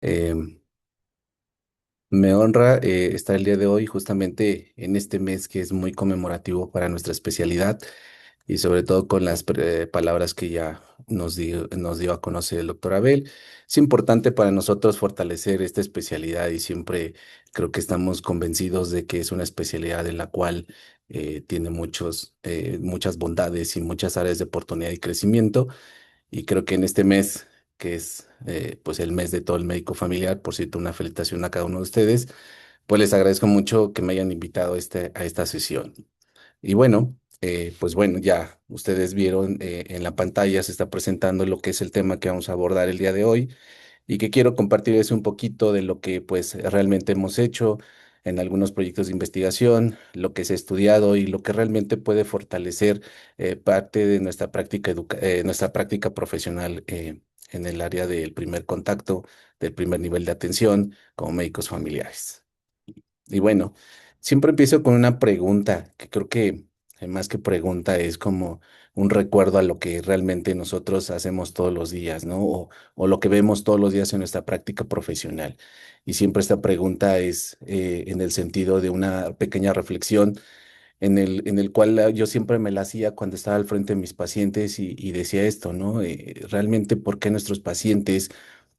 Em, Me honra estar el día de hoy justamente en este mes que es muy conmemorativo para nuestra especialidad y sobre todo con las palabras que ya nos dio a conocer el doctor Abel. Es importante para nosotros fortalecer esta especialidad y siempre creo que estamos convencidos de que es una especialidad en la cual tiene muchas bondades y muchas áreas de oportunidad y crecimiento. Y creo que en este mes, que es pues el mes de todo el médico familiar, por cierto, una felicitación a cada uno de ustedes, pues les agradezco mucho que me hayan invitado a esta sesión. Y bueno, pues bueno, ya ustedes vieron en la pantalla se está presentando lo que es el tema que vamos a abordar el día de hoy y que quiero compartirles un poquito de lo que pues realmente hemos hecho en algunos proyectos de investigación, lo que se ha estudiado y lo que realmente puede fortalecer parte de nuestra práctica profesional en el área del primer contacto, del primer nivel de atención como médicos familiares. Y bueno, siempre empiezo con una pregunta, que creo que más que pregunta es como un recuerdo a lo que realmente nosotros hacemos todos los días, ¿no? O lo que vemos todos los días en nuestra práctica profesional. Y siempre esta pregunta es en el sentido de una pequeña reflexión en el cual yo siempre me la hacía cuando estaba al frente de mis pacientes y decía esto, ¿no? Realmente, ¿por qué nuestros pacientes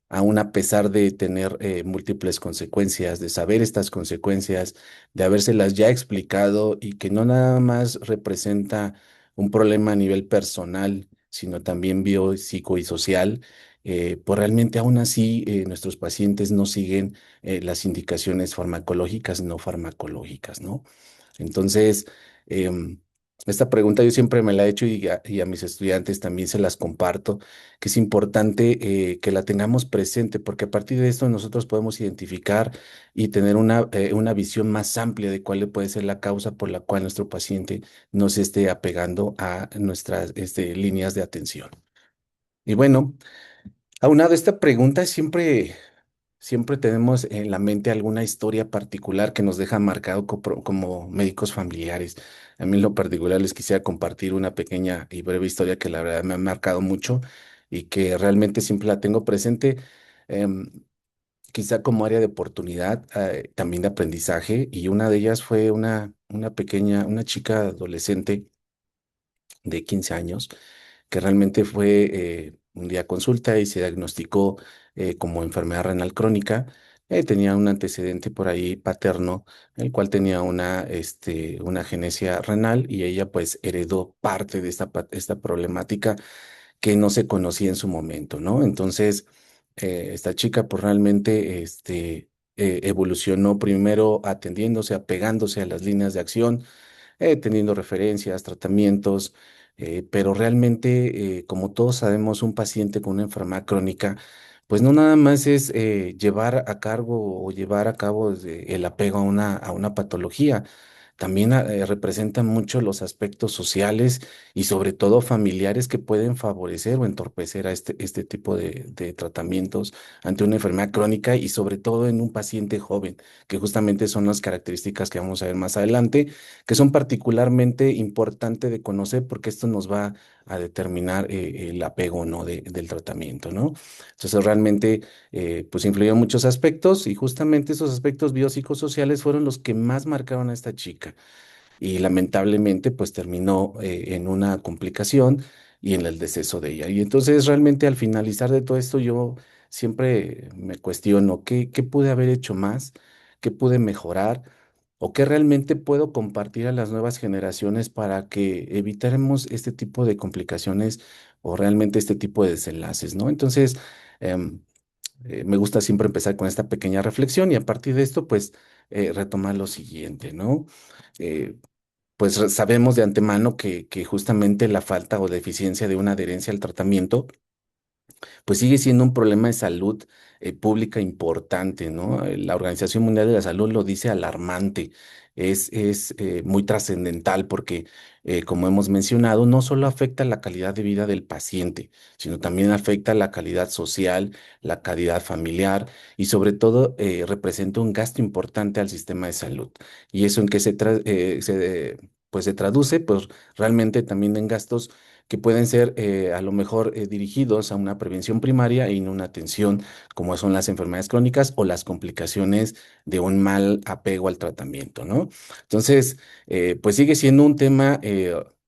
aún a pesar de tener múltiples consecuencias, de saber estas consecuencias, de habérselas ya explicado y que no nada más representa un problema a nivel personal, sino también bio, psico y social, pues realmente aún así nuestros pacientes no siguen las indicaciones farmacológicas, no farmacológicas, ¿no? Entonces, em, esta pregunta yo siempre me la he hecho y a mis estudiantes también se las comparto, que es importante que la tengamos presente, porque a partir de esto nosotros podemos identificar y tener una visión más amplia de cuál puede ser la causa por la cual nuestro paciente no se esté apegando a nuestras líneas de atención. Y bueno, aunado a esta pregunta, siempre tenemos en la mente alguna historia particular que nos deja marcado como médicos familiares. A mí en lo particular les quisiera compartir una pequeña y breve historia que la verdad me ha marcado mucho y que realmente siempre la tengo presente, em, quizá como área de oportunidad, también de aprendizaje. Y una de ellas fue una chica adolescente de 15 años que realmente fue un día a consulta y se diagnosticó como enfermedad renal crónica. Tenía un antecedente por ahí paterno, el cual tenía una genesia renal y ella pues heredó parte de esta problemática que no se conocía en su momento, ¿no? Entonces, esta chica pues realmente evolucionó primero atendiéndose, apegándose a las líneas de acción, teniendo referencias, tratamientos, pero realmente, como todos sabemos, un paciente con una enfermedad crónica, pues no nada más es llevar a cargo o llevar a cabo el apego a una patología. También representan mucho los aspectos sociales y sobre todo familiares que pueden favorecer o entorpecer a este tipo de tratamientos ante una enfermedad crónica y sobre todo en un paciente joven, que justamente son las características que vamos a ver más adelante, que son particularmente importantes de conocer porque esto nos va a determinar el apego o no del tratamiento, ¿no? Entonces realmente pues influyó en muchos aspectos y justamente esos aspectos biopsicosociales fueron los que más marcaron a esta chica y lamentablemente pues terminó en una complicación y en el deceso de ella. Y entonces realmente al finalizar de todo esto yo siempre me cuestiono qué pude haber hecho más, qué pude mejorar o qué realmente puedo compartir a las nuevas generaciones para que evitáramos este tipo de complicaciones o realmente este tipo de desenlaces, ¿no? Entonces, em, me gusta siempre empezar con esta pequeña reflexión y a partir de esto, pues, retomar lo siguiente, ¿no? Eh, pues sabemos de antemano que justamente la falta o deficiencia de una adherencia al tratamiento pues sigue siendo un problema de salud pública importante, ¿no? La Organización Mundial de la Salud lo dice alarmante, es muy trascendental porque, como hemos mencionado, no solo afecta la calidad de vida del paciente, sino también afecta la calidad social, la calidad familiar y sobre todo representa un gasto importante al sistema de salud. ¿Y eso en qué pues se traduce? Pues realmente también en gastos que pueden ser a lo mejor dirigidos a una prevención primaria y no una atención como son las enfermedades crónicas o las complicaciones de un mal apego al tratamiento, ¿no? Entonces, pues sigue siendo un tema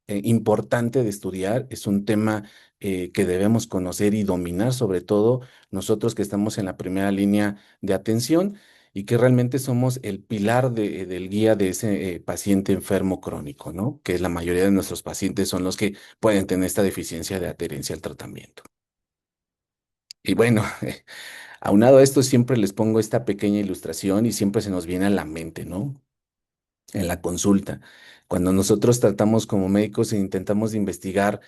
importante de estudiar, es un tema que debemos conocer y dominar, sobre todo nosotros que estamos en la primera línea de atención y que realmente somos el pilar del guía de ese paciente enfermo crónico, ¿no? Que la mayoría de nuestros pacientes son los que pueden tener esta deficiencia de adherencia al tratamiento. Y bueno, aunado a esto, siempre les pongo esta pequeña ilustración y siempre se nos viene a la mente, ¿no? En la consulta. Cuando nosotros tratamos como médicos e intentamos de investigar,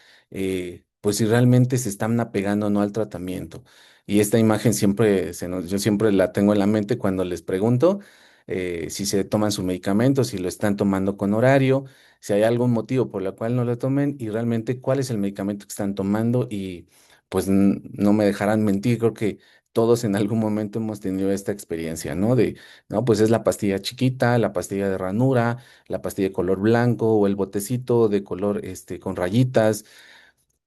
pues si realmente se están apegando o no al tratamiento. Y esta imagen siempre yo siempre la tengo en la mente cuando les pregunto si se toman su medicamento, si lo están tomando con horario, si hay algún motivo por el cual no lo tomen y realmente cuál es el medicamento que están tomando y pues no me dejarán mentir, creo que todos en algún momento hemos tenido esta experiencia, ¿no? No, pues es la pastilla chiquita, la pastilla de ranura, la pastilla de color blanco o el botecito de color con rayitas.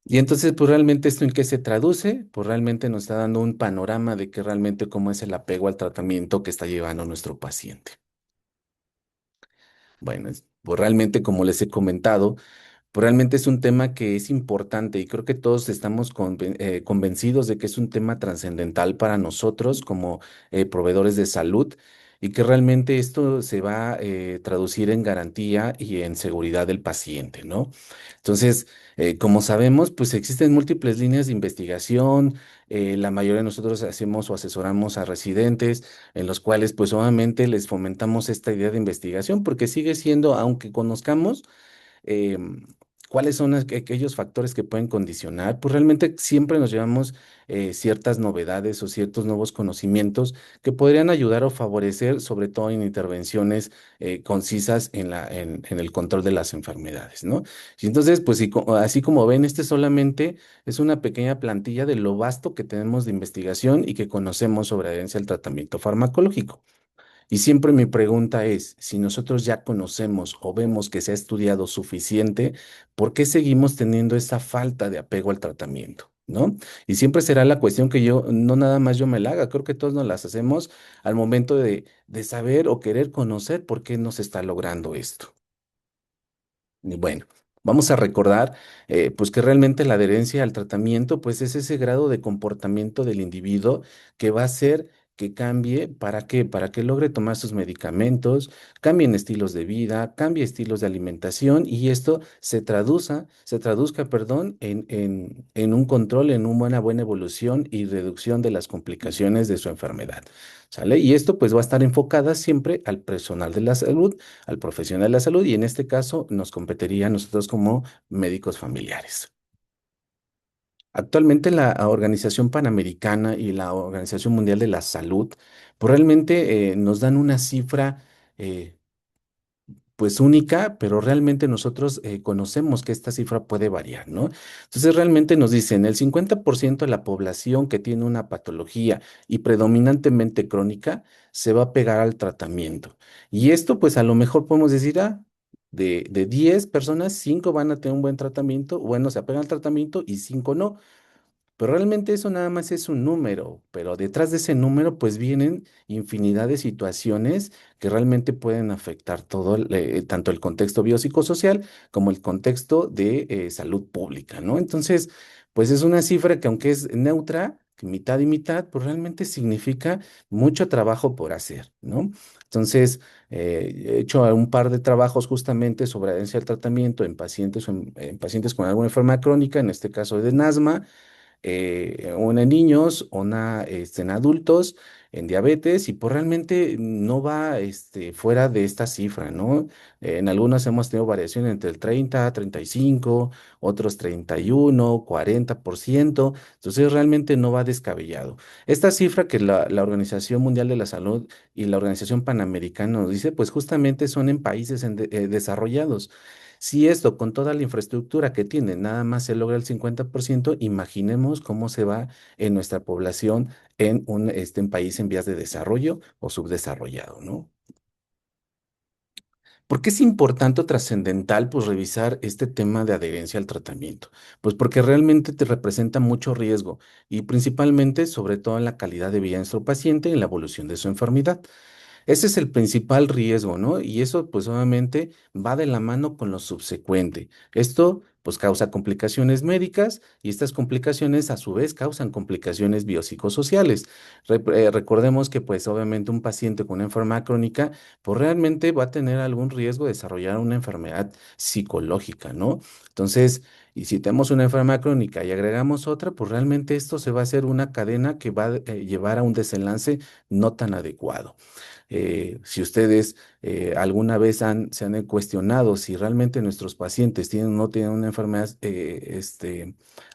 Y entonces, pues realmente esto en qué se traduce, pues realmente nos está dando un panorama de que realmente cómo es el apego al tratamiento que está llevando nuestro paciente. Bueno, pues realmente como les he comentado, pues realmente es un tema que es importante y creo que todos estamos convencidos de que es un tema trascendental para nosotros como proveedores de salud y que realmente esto se va a traducir en garantía y en seguridad del paciente, ¿no? Entonces, como sabemos, pues existen múltiples líneas de investigación. La mayoría de nosotros hacemos o asesoramos a residentes en los cuales pues obviamente les fomentamos esta idea de investigación porque sigue siendo, aunque conozcamos, em, cuáles son aquellos factores que pueden condicionar, pues realmente siempre nos llevamos ciertas novedades o ciertos nuevos conocimientos que podrían ayudar o favorecer, sobre todo en intervenciones concisas en el control de las enfermedades, ¿no? Y entonces, pues así como ven, este solamente es una pequeña plantilla de lo vasto que tenemos de investigación y que conocemos sobre adherencia al tratamiento farmacológico. Y siempre mi pregunta es, si nosotros ya conocemos o vemos que se ha estudiado suficiente, ¿por qué seguimos teniendo esa falta de apego al tratamiento? ¿No? Y siempre será la cuestión que yo, no nada más yo me la haga, creo que todos nos las hacemos al momento de saber o querer conocer por qué no se está logrando esto. Y bueno, vamos a recordar, pues que realmente la adherencia al tratamiento, pues es ese grado de comportamiento del individuo que va a hacer que cambie, ¿para qué? Para que logre tomar sus medicamentos, cambien estilos de vida, cambie estilos de alimentación y esto se traduzca, perdón, en un control, en una buena evolución y reducción de las complicaciones de su enfermedad, ¿sale? Y esto pues va a estar enfocada siempre al personal de la salud, al profesional de la salud y en este caso nos competiría a nosotros como médicos familiares. Actualmente la Organización Panamericana y la Organización Mundial de la Salud pues realmente nos dan una cifra eh, pues única, pero realmente nosotros conocemos que esta cifra puede variar, ¿no? Entonces realmente nos dicen el 50% de la población que tiene una patología y predominantemente crónica se va a pegar al tratamiento. Y esto pues a lo mejor podemos decir, de 10 personas, 5 van a tener un buen tratamiento, bueno, se apegan al tratamiento y 5 no. Pero realmente eso nada más es un número, pero detrás de ese número pues vienen infinidad de situaciones que realmente pueden afectar todo, tanto el contexto biopsicosocial como el contexto de salud pública, ¿no? Entonces, pues es una cifra que aunque es neutra, que mitad y mitad, pues realmente significa mucho trabajo por hacer, ¿no? Entonces, he hecho un par de trabajos justamente sobre adherencia al tratamiento en pacientes, en pacientes con alguna enfermedad crónica, en este caso de asma una en niños, una en adultos, en diabetes, y pues realmente no va fuera de esta cifra, ¿no? En algunas hemos tenido variación entre el 30, 35, otros 31, 40%, entonces realmente no va descabellado. Esta cifra que la Organización Mundial de la Salud y la Organización Panamericana nos dice, pues justamente son en países desarrollados. Si esto con toda la infraestructura que tiene nada más se logra el 50%, imaginemos cómo se va en nuestra población en un país en vías de desarrollo o subdesarrollado, ¿no? ¿Por qué es importante o trascendental pues revisar este tema de adherencia al tratamiento? Pues porque realmente te representa mucho riesgo y principalmente sobre todo en la calidad de vida de nuestro paciente y en la evolución de su enfermedad. Ese es el principal riesgo, ¿no? Y eso, pues obviamente, va de la mano con lo subsecuente. Esto, pues, causa complicaciones médicas y estas complicaciones, a su vez, causan complicaciones biopsicosociales. Recordemos que, pues, obviamente, un paciente con una enfermedad crónica, pues, realmente va a tener algún riesgo de desarrollar una enfermedad psicológica, ¿no? Entonces, y si tenemos una enfermedad crónica y agregamos otra, pues, realmente esto se va a hacer una cadena que va a llevar a un desenlace no tan adecuado. Si ustedes alguna vez se han cuestionado si realmente nuestros pacientes tienen o no tienen una enfermedad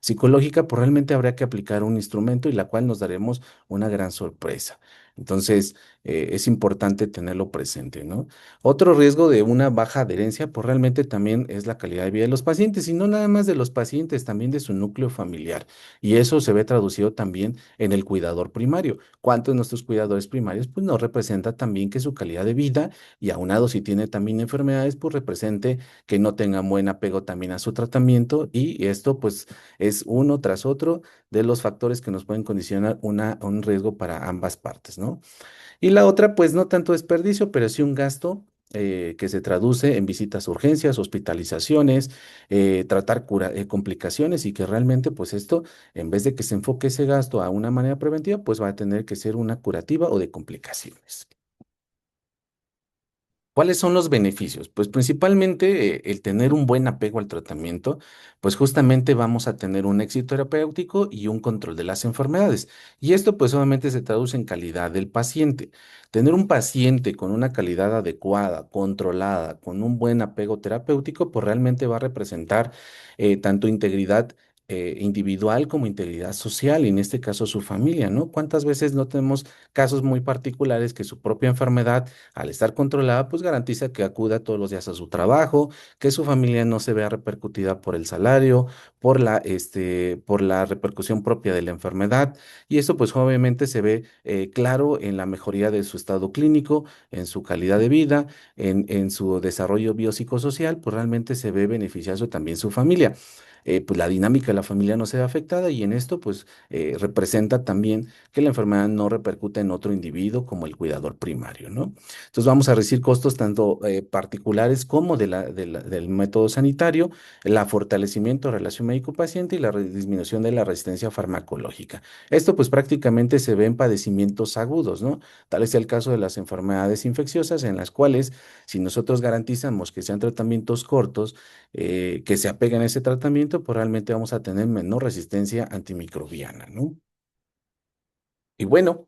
psicológica, pues realmente habría que aplicar un instrumento y la cual nos daremos una gran sorpresa. Entonces, es importante tenerlo presente, ¿no? Otro riesgo de una baja adherencia, pues realmente también es la calidad de vida de los pacientes, y no nada más de los pacientes, también de su núcleo familiar. Y eso se ve traducido también en el cuidador primario. ¿Cuántos de nuestros cuidadores primarios pues nos representa también que su calidad de vida y aunado si tiene también enfermedades pues represente que no tengan buen apego también a su tratamiento y esto pues es uno tras otro de los factores que nos pueden condicionar un riesgo para ambas partes, ¿no? Y la otra pues no tanto desperdicio, pero sí un gasto. Que se traduce en visitas a urgencias, hospitalizaciones, tratar complicaciones y que realmente pues esto en vez de que se enfoque ese gasto a una manera preventiva, pues va a tener que ser una curativa o de complicaciones. ¿Cuáles son los beneficios? Pues principalmente el tener un buen apego al tratamiento, pues justamente vamos a tener un éxito terapéutico y un control de las enfermedades. Y esto pues obviamente se traduce en calidad del paciente. Tener un paciente con una calidad adecuada, controlada, con un buen apego terapéutico, pues realmente va a representar tanto integridad individual como integridad social, y en este caso su familia, ¿no? ¿Cuántas veces no tenemos casos muy particulares que su propia enfermedad al estar controlada, pues garantiza que acuda todos los días a su trabajo, que su familia no se vea repercutida por el salario, por la repercusión propia de la enfermedad. Y eso, pues, obviamente se ve claro en la mejoría de su estado clínico, en su calidad de vida, en su desarrollo biopsicosocial, pues realmente se ve beneficiario también su familia. Pues la dinámica de la familia no se ve afectada y en esto pues representa también que la enfermedad no repercute en otro individuo como el cuidador primario, ¿no? Entonces vamos a reducir costos tanto particulares como del método sanitario, el fortalecimiento de relación médico-paciente y la disminución de la resistencia farmacológica. Esto pues prácticamente se ve en padecimientos agudos, ¿no? Tal es el caso de las enfermedades infecciosas en las cuales si nosotros garantizamos que sean tratamientos cortos, que se apeguen a ese tratamiento, pues realmente vamos a tener menor resistencia antimicrobiana, ¿no? Y bueno.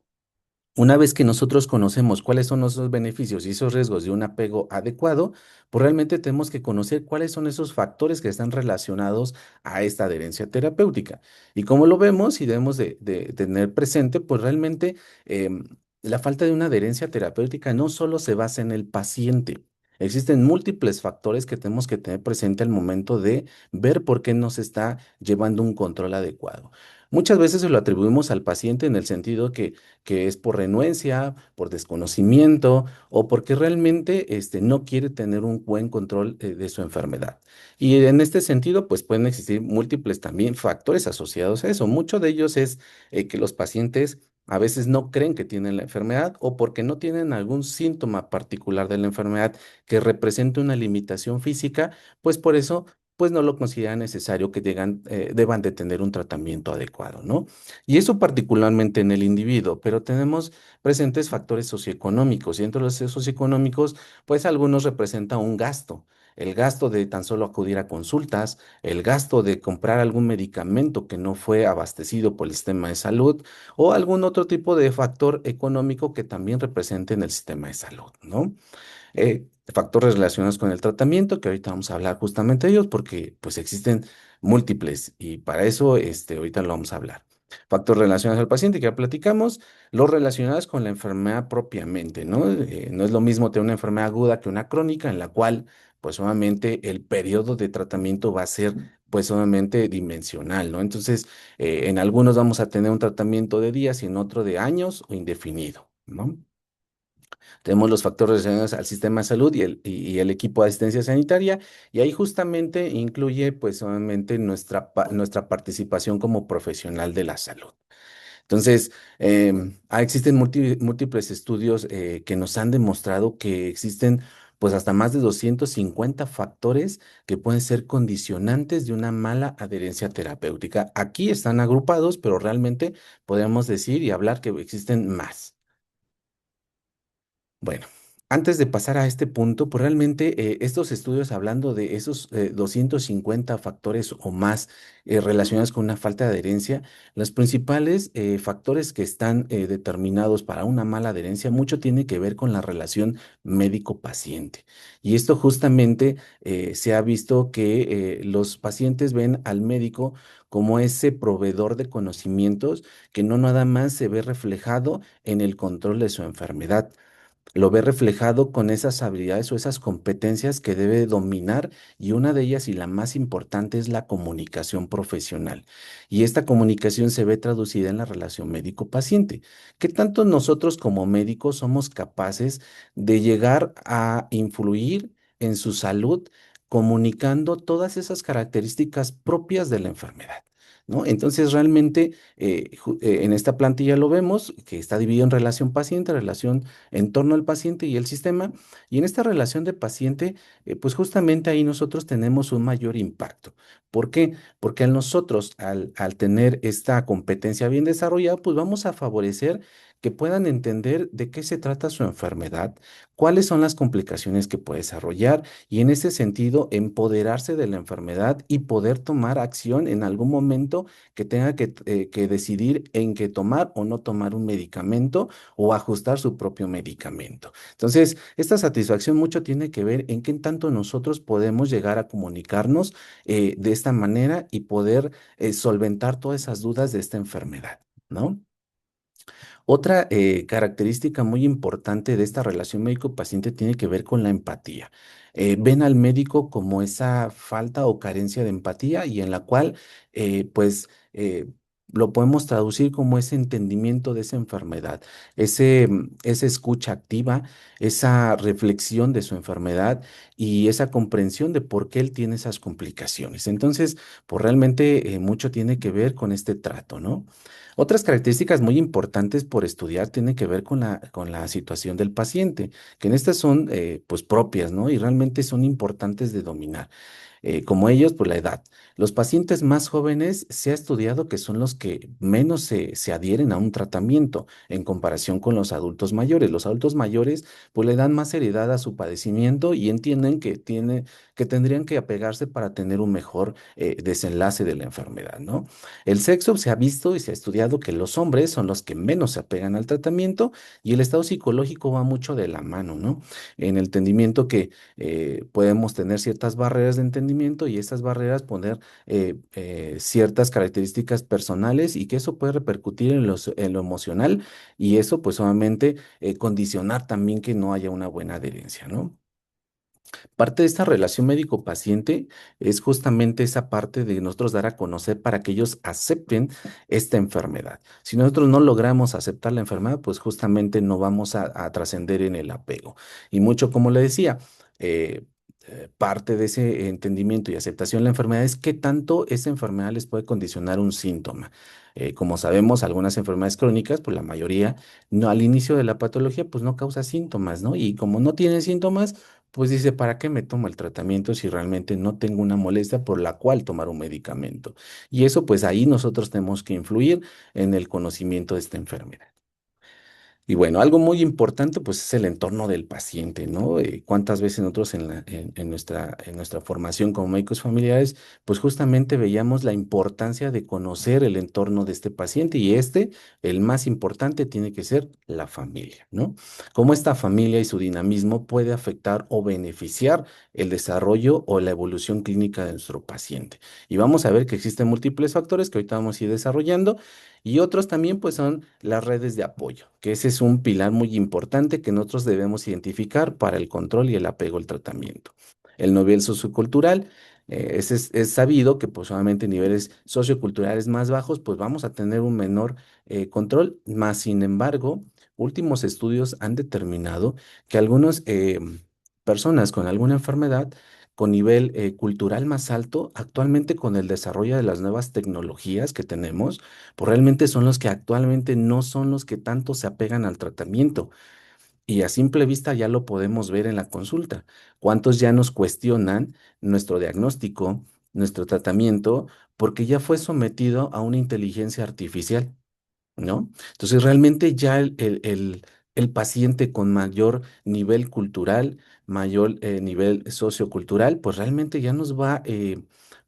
Una vez que nosotros conocemos cuáles son esos beneficios y esos riesgos de un apego adecuado, pues realmente tenemos que conocer cuáles son esos factores que están relacionados a esta adherencia terapéutica. Y como lo vemos y debemos de tener presente, pues realmente em, la falta de una adherencia terapéutica no solo se basa en el paciente. Existen múltiples factores que tenemos que tener presente al momento de ver por qué no se está llevando un control adecuado. Muchas veces se lo atribuimos al paciente en el sentido que es por renuencia, por desconocimiento o porque realmente no quiere tener un buen control de su enfermedad. Y en este sentido, pues pueden existir múltiples también factores asociados a eso. Mucho de ellos es que los pacientes a veces no creen que tienen la enfermedad o porque no tienen algún síntoma particular de la enfermedad que represente una limitación física, pues por eso pues no lo consideran necesario que deban de tener un tratamiento adecuado, ¿no? Y eso particularmente en el individuo, pero tenemos presentes factores socioeconómicos y entre los socioeconómicos, pues algunos representan un gasto. El gasto de tan solo acudir a consultas, el gasto de comprar algún medicamento que no fue abastecido por el sistema de salud o algún otro tipo de factor económico que también represente en el sistema de salud, ¿no? Factores relacionados con el tratamiento, que ahorita vamos a hablar justamente de ellos, porque pues existen múltiples y para eso ahorita lo vamos a hablar. Factores relacionados al paciente que ya platicamos, los relacionados con la enfermedad propiamente, ¿no? No es lo mismo tener una enfermedad aguda que una crónica, en la cual pues obviamente el periodo de tratamiento va a ser pues obviamente dimensional, ¿no? Entonces, en algunos vamos a tener un tratamiento de días y en otro de años o indefinido, ¿no? Tenemos los factores relacionados al sistema de salud y el equipo de asistencia sanitaria, y ahí justamente incluye, pues, obviamente, nuestra participación como profesional de la salud. Entonces, existen múltiples estudios que nos han demostrado que existen pues hasta más de 250 factores que pueden ser condicionantes de una mala adherencia terapéutica. Aquí están agrupados, pero realmente podemos decir y hablar que existen más. Bueno, antes de pasar a este punto, pues realmente estos estudios hablando de esos 250 factores o más relacionados con una falta de adherencia, los principales factores que están determinados para una mala adherencia, mucho tiene que ver con la relación médico-paciente. Y esto justamente se ha visto que los pacientes ven al médico como ese proveedor de conocimientos que no nada más se ve reflejado en el control de su enfermedad, lo ve reflejado con esas habilidades o esas competencias que debe dominar, y una de ellas y la más importante es la comunicación profesional. Y esta comunicación se ve traducida en la relación médico-paciente. ¿Qué tanto nosotros como médicos somos capaces de llegar a influir en su salud comunicando todas esas características propias de la enfermedad? ¿No? Entonces, realmente, en esta plantilla lo vemos, que está dividido en relación paciente, relación en torno al paciente y el sistema. Y en esta relación de paciente, pues justamente ahí nosotros tenemos un mayor impacto. ¿Por qué? Porque al tener esta competencia bien desarrollada, pues vamos a favorecer que puedan entender de qué se trata su enfermedad, cuáles son las complicaciones que puede desarrollar, y en ese sentido empoderarse de la enfermedad y poder tomar acción en algún momento que tenga que decidir en qué tomar o no tomar un medicamento o ajustar su propio medicamento. Entonces, esta satisfacción mucho tiene que ver en qué tanto nosotros podemos llegar a comunicarnos de esta manera y poder solventar todas esas dudas de esta enfermedad, ¿no? Otra característica muy importante de esta relación médico-paciente tiene que ver con la empatía. Ven al médico como esa falta o carencia de empatía, y en la cual, pues, lo podemos traducir como ese entendimiento de esa enfermedad, esa escucha activa, esa reflexión de su enfermedad y esa comprensión de por qué él tiene esas complicaciones. Entonces, pues realmente mucho tiene que ver con este trato, ¿no? Otras características muy importantes por estudiar tienen que ver con la situación del paciente, que en estas son pues propias, ¿no? Y realmente son importantes de dominar, como ellos, pues la edad. Los pacientes más jóvenes se ha estudiado que son los que menos se adhieren a un tratamiento en comparación con los adultos mayores. Los adultos mayores, pues le dan más seriedad a su padecimiento y entienden que tendrían que apegarse para tener un mejor desenlace de la enfermedad, ¿no? El sexo se ha visto y se ha estudiado que los hombres son los que menos se apegan al tratamiento, y el estado psicológico va mucho de la mano, ¿no? En el entendimiento que podemos tener ciertas barreras de entendimiento, y esas barreras poner ciertas características personales, y que eso puede repercutir en lo emocional, y eso pues obviamente condicionar también que no haya una buena adherencia, ¿no? Parte de esta relación médico-paciente es justamente esa parte de nosotros dar a conocer para que ellos acepten esta enfermedad. Si nosotros no logramos aceptar la enfermedad, pues justamente no vamos a trascender en el apego. Y mucho, como le decía, eh, parte de ese entendimiento y aceptación de la enfermedad es qué tanto esa enfermedad les puede condicionar un síntoma. Como sabemos, algunas enfermedades crónicas, pues la mayoría, no, al inicio de la patología, pues no causa síntomas, ¿no? Y como no tienen síntomas, pues dice, ¿para qué me tomo el tratamiento si realmente no tengo una molestia por la cual tomar un medicamento? Y eso, pues ahí nosotros tenemos que influir en el conocimiento de esta enfermedad. Y bueno, algo muy importante pues es el entorno del paciente, ¿no? Cuántas veces nosotros en nuestra formación como médicos familiares, pues justamente veíamos la importancia de conocer el entorno de este paciente, y el más importante tiene que ser la familia, ¿no? Cómo esta familia y su dinamismo puede afectar o beneficiar el desarrollo o la evolución clínica de nuestro paciente. Y vamos a ver que existen múltiples factores que ahorita vamos a ir desarrollando, y otros también pues son las redes de apoyo, que ese es un pilar muy importante que nosotros debemos identificar para el control y el apego al tratamiento. El nivel sociocultural, es sabido que pues solamente niveles socioculturales más bajos pues vamos a tener un menor control, más sin embargo, últimos estudios han determinado que algunas personas con alguna enfermedad con nivel cultural más alto, actualmente con el desarrollo de las nuevas tecnologías que tenemos, pues realmente son los que actualmente no son los que tanto se apegan al tratamiento. Y a simple vista ya lo podemos ver en la consulta. ¿Cuántos ya nos cuestionan nuestro diagnóstico, nuestro tratamiento, porque ya fue sometido a una inteligencia artificial? ¿No? Entonces, realmente ya el paciente con mayor nivel cultural, mayor nivel sociocultural, pues realmente ya nos va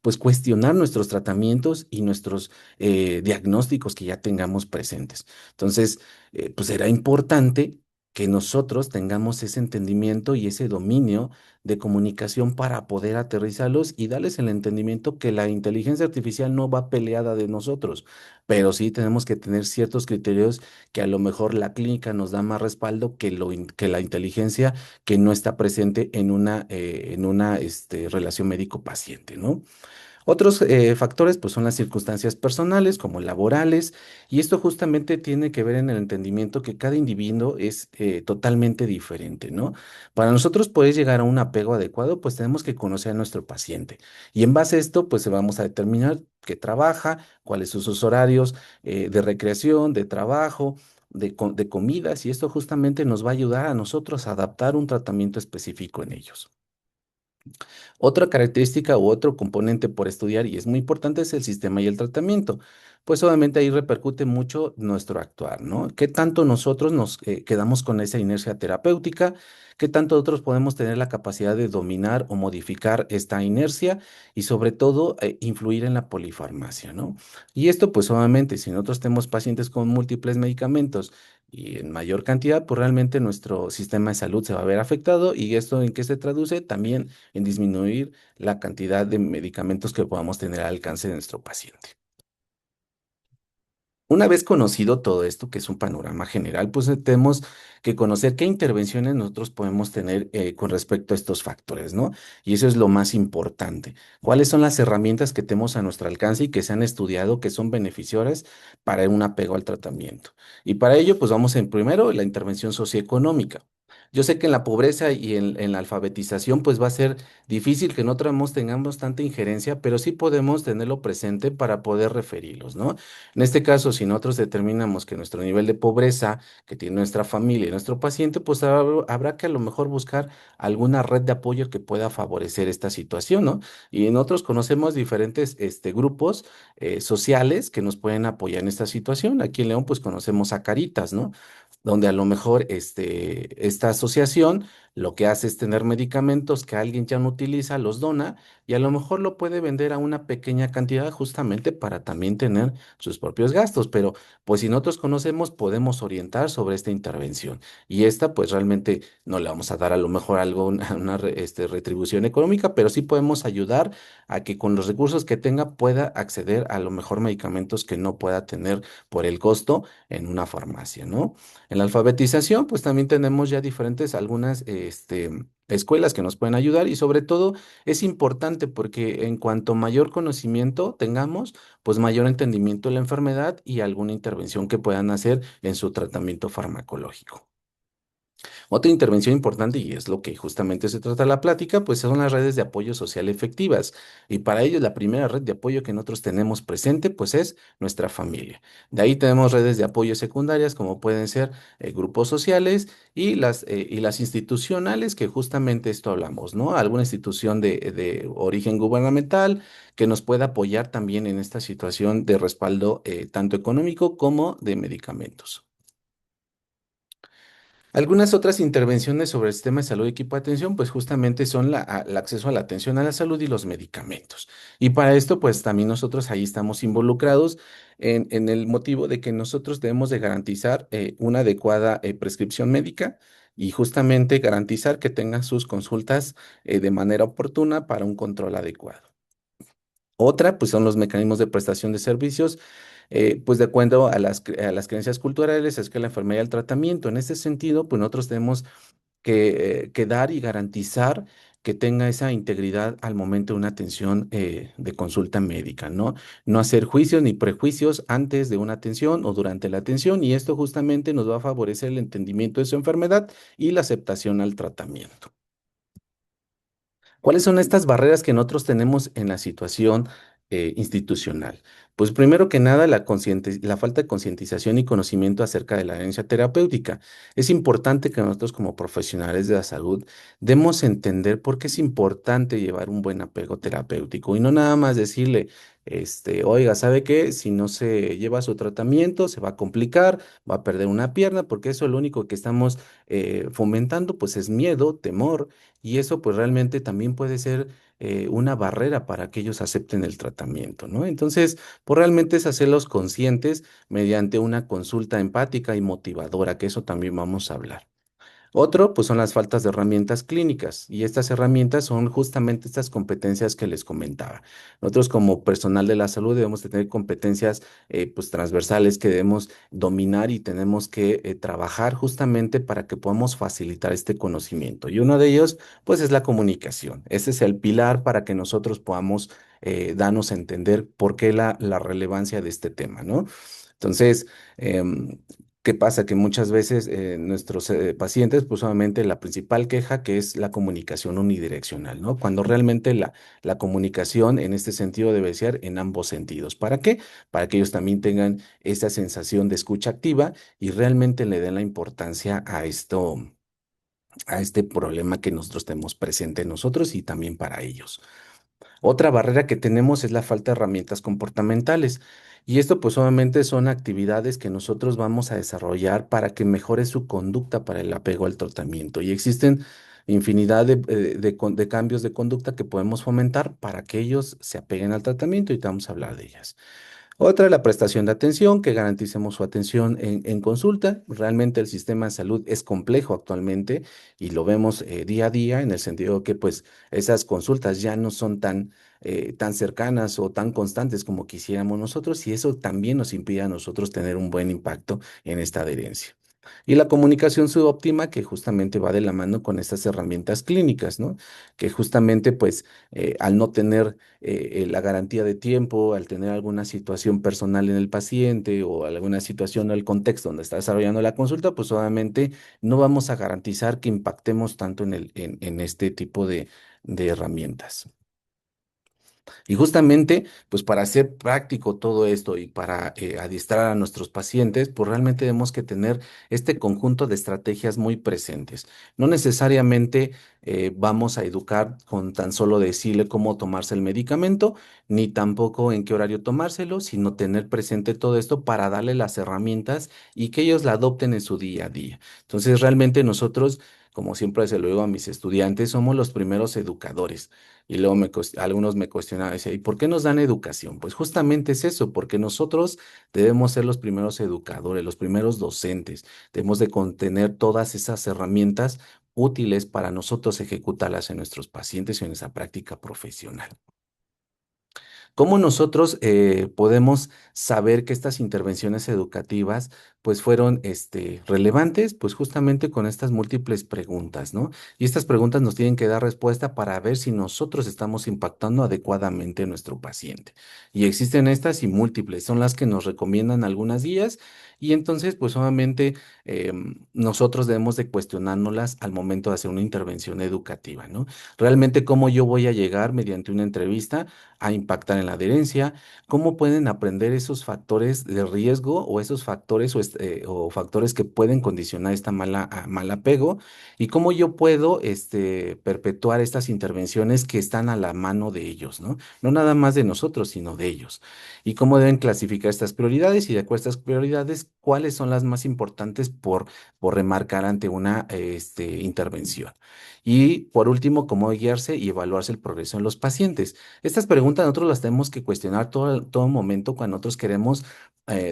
pues cuestionar nuestros tratamientos y nuestros diagnósticos que ya tengamos presentes. Entonces, pues será importante que nosotros tengamos ese entendimiento y ese dominio de comunicación para poder aterrizarlos y darles el entendimiento que la inteligencia artificial no va peleada de nosotros, pero sí tenemos que tener ciertos criterios que a lo mejor la clínica nos da más respaldo que, que la inteligencia que no está presente en una relación médico-paciente, ¿no? Otros factores pues son las circunstancias personales como laborales y esto justamente tiene que ver en el entendimiento que cada individuo es totalmente diferente, ¿no? Para nosotros poder llegar a un apego adecuado pues tenemos que conocer a nuestro paciente y en base a esto pues vamos a determinar qué trabaja, cuáles son sus horarios de recreación, de trabajo. De comidas y esto justamente nos va a ayudar a nosotros a adaptar un tratamiento específico en ellos. Otra característica u otro componente por estudiar, y es muy importante, es el sistema y el tratamiento. Pues obviamente ahí repercute mucho nuestro actuar, ¿no? ¿Qué tanto nosotros nos quedamos con esa inercia terapéutica? ¿Qué tanto nosotros podemos tener la capacidad de dominar o modificar esta inercia? Y sobre todo, influir en la polifarmacia, ¿no? Y esto, pues obviamente, si nosotros tenemos pacientes con múltiples medicamentos y en mayor cantidad, pues realmente nuestro sistema de salud se va a ver afectado. ¿Y esto en qué se traduce? También en disminuir la cantidad de medicamentos que podamos tener al alcance de nuestro paciente. Una vez conocido todo esto, que es un panorama general, pues tenemos que conocer qué intervenciones nosotros podemos tener con respecto a estos factores, ¿no? Y eso es lo más importante. ¿Cuáles son las herramientas que tenemos a nuestro alcance y que se han estudiado que son beneficiosas para un apego al tratamiento? Y para ello, pues vamos en primero la intervención socioeconómica. Yo sé que en la pobreza y en la alfabetización, pues va a ser difícil que nosotros tengamos tanta injerencia, pero sí podemos tenerlo presente para poder referirlos, ¿no? En este caso, si nosotros determinamos que nuestro nivel de pobreza que tiene nuestra familia y nuestro paciente, pues habrá que a lo mejor buscar alguna red de apoyo que pueda favorecer esta situación, ¿no? Y nosotros conocemos diferentes grupos sociales que nos pueden apoyar en esta situación. Aquí en León, pues conocemos a Caritas, ¿no? Donde a lo mejor esta asociación lo que hace es tener medicamentos que alguien ya no utiliza, los dona y a lo mejor lo puede vender a una pequeña cantidad justamente para también tener sus propios gastos, pero pues si nosotros conocemos, podemos orientar sobre esta intervención. Y esta, pues realmente no le vamos a dar a lo mejor algo, una retribución económica, pero sí podemos ayudar a que con los recursos que tenga pueda acceder a lo mejor medicamentos que no pueda tener por el costo en una farmacia, ¿no? En la alfabetización, pues también tenemos ya diferentes, algunas, escuelas que nos pueden ayudar y sobre todo es importante porque en cuanto mayor conocimiento tengamos, pues mayor entendimiento de la enfermedad y alguna intervención que puedan hacer en su tratamiento farmacológico. Otra intervención importante, y es lo que justamente se trata la plática, pues son las redes de apoyo social efectivas. Y para ello, la primera red de apoyo que nosotros tenemos presente, pues es nuestra familia. De ahí tenemos redes de apoyo secundarias, como pueden ser grupos sociales y las institucionales, que justamente esto hablamos, ¿no? Alguna institución de origen gubernamental que nos pueda apoyar también en esta situación de respaldo tanto económico como de medicamentos. Algunas otras intervenciones sobre el sistema de salud y equipo de atención, pues justamente son el acceso a la atención a la salud y los medicamentos. Y para esto, pues también nosotros ahí estamos involucrados en el motivo de que nosotros debemos de garantizar una adecuada prescripción médica y justamente garantizar que tengan sus consultas de manera oportuna para un control adecuado. Otra, pues son los mecanismos de prestación de servicios, pues de acuerdo a a las creencias culturales, es que la enfermedad y el tratamiento. En este sentido, pues nosotros tenemos que dar y garantizar que tenga esa integridad al momento de una atención de consulta médica, ¿no? No hacer juicios ni prejuicios antes de una atención o durante la atención, y esto justamente nos va a favorecer el entendimiento de su enfermedad y la aceptación al tratamiento. ¿Cuáles son estas barreras que nosotros tenemos en la situación institucional? Pues primero que nada, la falta de concientización y conocimiento acerca de la herencia terapéutica. Es importante que nosotros como profesionales de la salud demos a entender por qué es importante llevar un buen apego terapéutico y no nada más decirle, oiga, ¿sabe qué? Si no se lleva su tratamiento, se va a complicar, va a perder una pierna, porque eso es lo único que estamos fomentando, pues es miedo, temor, y eso pues realmente también puede ser una barrera para que ellos acepten el tratamiento, ¿no? Entonces, pues realmente es hacerlos conscientes mediante una consulta empática y motivadora, que eso también vamos a hablar. Otro, pues son las faltas de herramientas clínicas y estas herramientas son justamente estas competencias que les comentaba. Nosotros como personal de la salud debemos de tener competencias pues transversales que debemos dominar y tenemos que trabajar justamente para que podamos facilitar este conocimiento. Y uno de ellos pues es la comunicación. Ese es el pilar para que nosotros podamos darnos a entender por qué la relevancia de este tema, ¿no? Entonces, em, ¿qué pasa? Que muchas veces nuestros pacientes, pues solamente la principal queja que es la comunicación unidireccional, ¿no? Cuando realmente la comunicación en este sentido debe ser en ambos sentidos. ¿Para qué? Para que ellos también tengan esa sensación de escucha activa y realmente le den la importancia a esto, a este problema que nosotros tenemos presente nosotros y también para ellos. Otra barrera que tenemos es la falta de herramientas comportamentales. Y esto pues obviamente son actividades que nosotros vamos a desarrollar para que mejore su conducta para el apego al tratamiento. Y existen infinidad de cambios de conducta que podemos fomentar para que ellos se apeguen al tratamiento y te vamos a hablar de ellas. Otra, la prestación de atención, que garanticemos su atención en consulta. Realmente el sistema de salud es complejo actualmente y lo vemos día a día en el sentido que pues esas consultas ya no son tan cercanas o tan constantes como quisiéramos nosotros y eso también nos impide a nosotros tener un buen impacto en esta adherencia. Y la comunicación subóptima que justamente va de la mano con estas herramientas clínicas, ¿no? Que justamente pues al no tener la garantía de tiempo, al tener alguna situación personal en el paciente o alguna situación o el contexto donde está desarrollando la consulta, pues obviamente no vamos a garantizar que impactemos tanto en este tipo de herramientas. Y justamente, pues para hacer práctico todo esto y para adiestrar a nuestros pacientes, pues realmente tenemos que tener este conjunto de estrategias muy presentes. No necesariamente vamos a educar con tan solo decirle cómo tomarse el medicamento, ni tampoco en qué horario tomárselo, sino tener presente todo esto para darle las herramientas y que ellos la adopten en su día a día. Entonces, realmente nosotros, como siempre se lo digo a mis estudiantes, somos los primeros educadores. Y luego algunos me cuestionaban, decía, ¿y por qué nos dan educación? Pues justamente es eso, porque nosotros debemos ser los primeros educadores, los primeros docentes. Debemos de contener todas esas herramientas útiles para nosotros ejecutarlas en nuestros pacientes y en esa práctica profesional. ¿Cómo nosotros podemos saber que estas intervenciones educativas pues fueron relevantes? Pues justamente con estas múltiples preguntas, ¿no? Y estas preguntas nos tienen que dar respuesta para ver si nosotros estamos impactando adecuadamente a nuestro paciente. Y existen estas y múltiples, son las que nos recomiendan algunas guías y entonces pues obviamente nosotros debemos de cuestionárnoslas al momento de hacer una intervención educativa, ¿no? Realmente cómo yo voy a llegar mediante una entrevista a impactar en la adherencia, cómo pueden aprender esos factores de riesgo o esos factores o factores que pueden condicionar esta mal apego y cómo yo puedo perpetuar estas intervenciones que están a la mano de ellos, ¿no? No nada más de nosotros, sino de ellos. Y cómo deben clasificar estas prioridades y de acuerdo a estas prioridades, cuáles son las más importantes por remarcar ante una intervención. Y por último, cómo guiarse y evaluarse el progreso en los pacientes. Estas preguntas nosotros las tenemos que cuestionar todo momento cuando nosotros queremos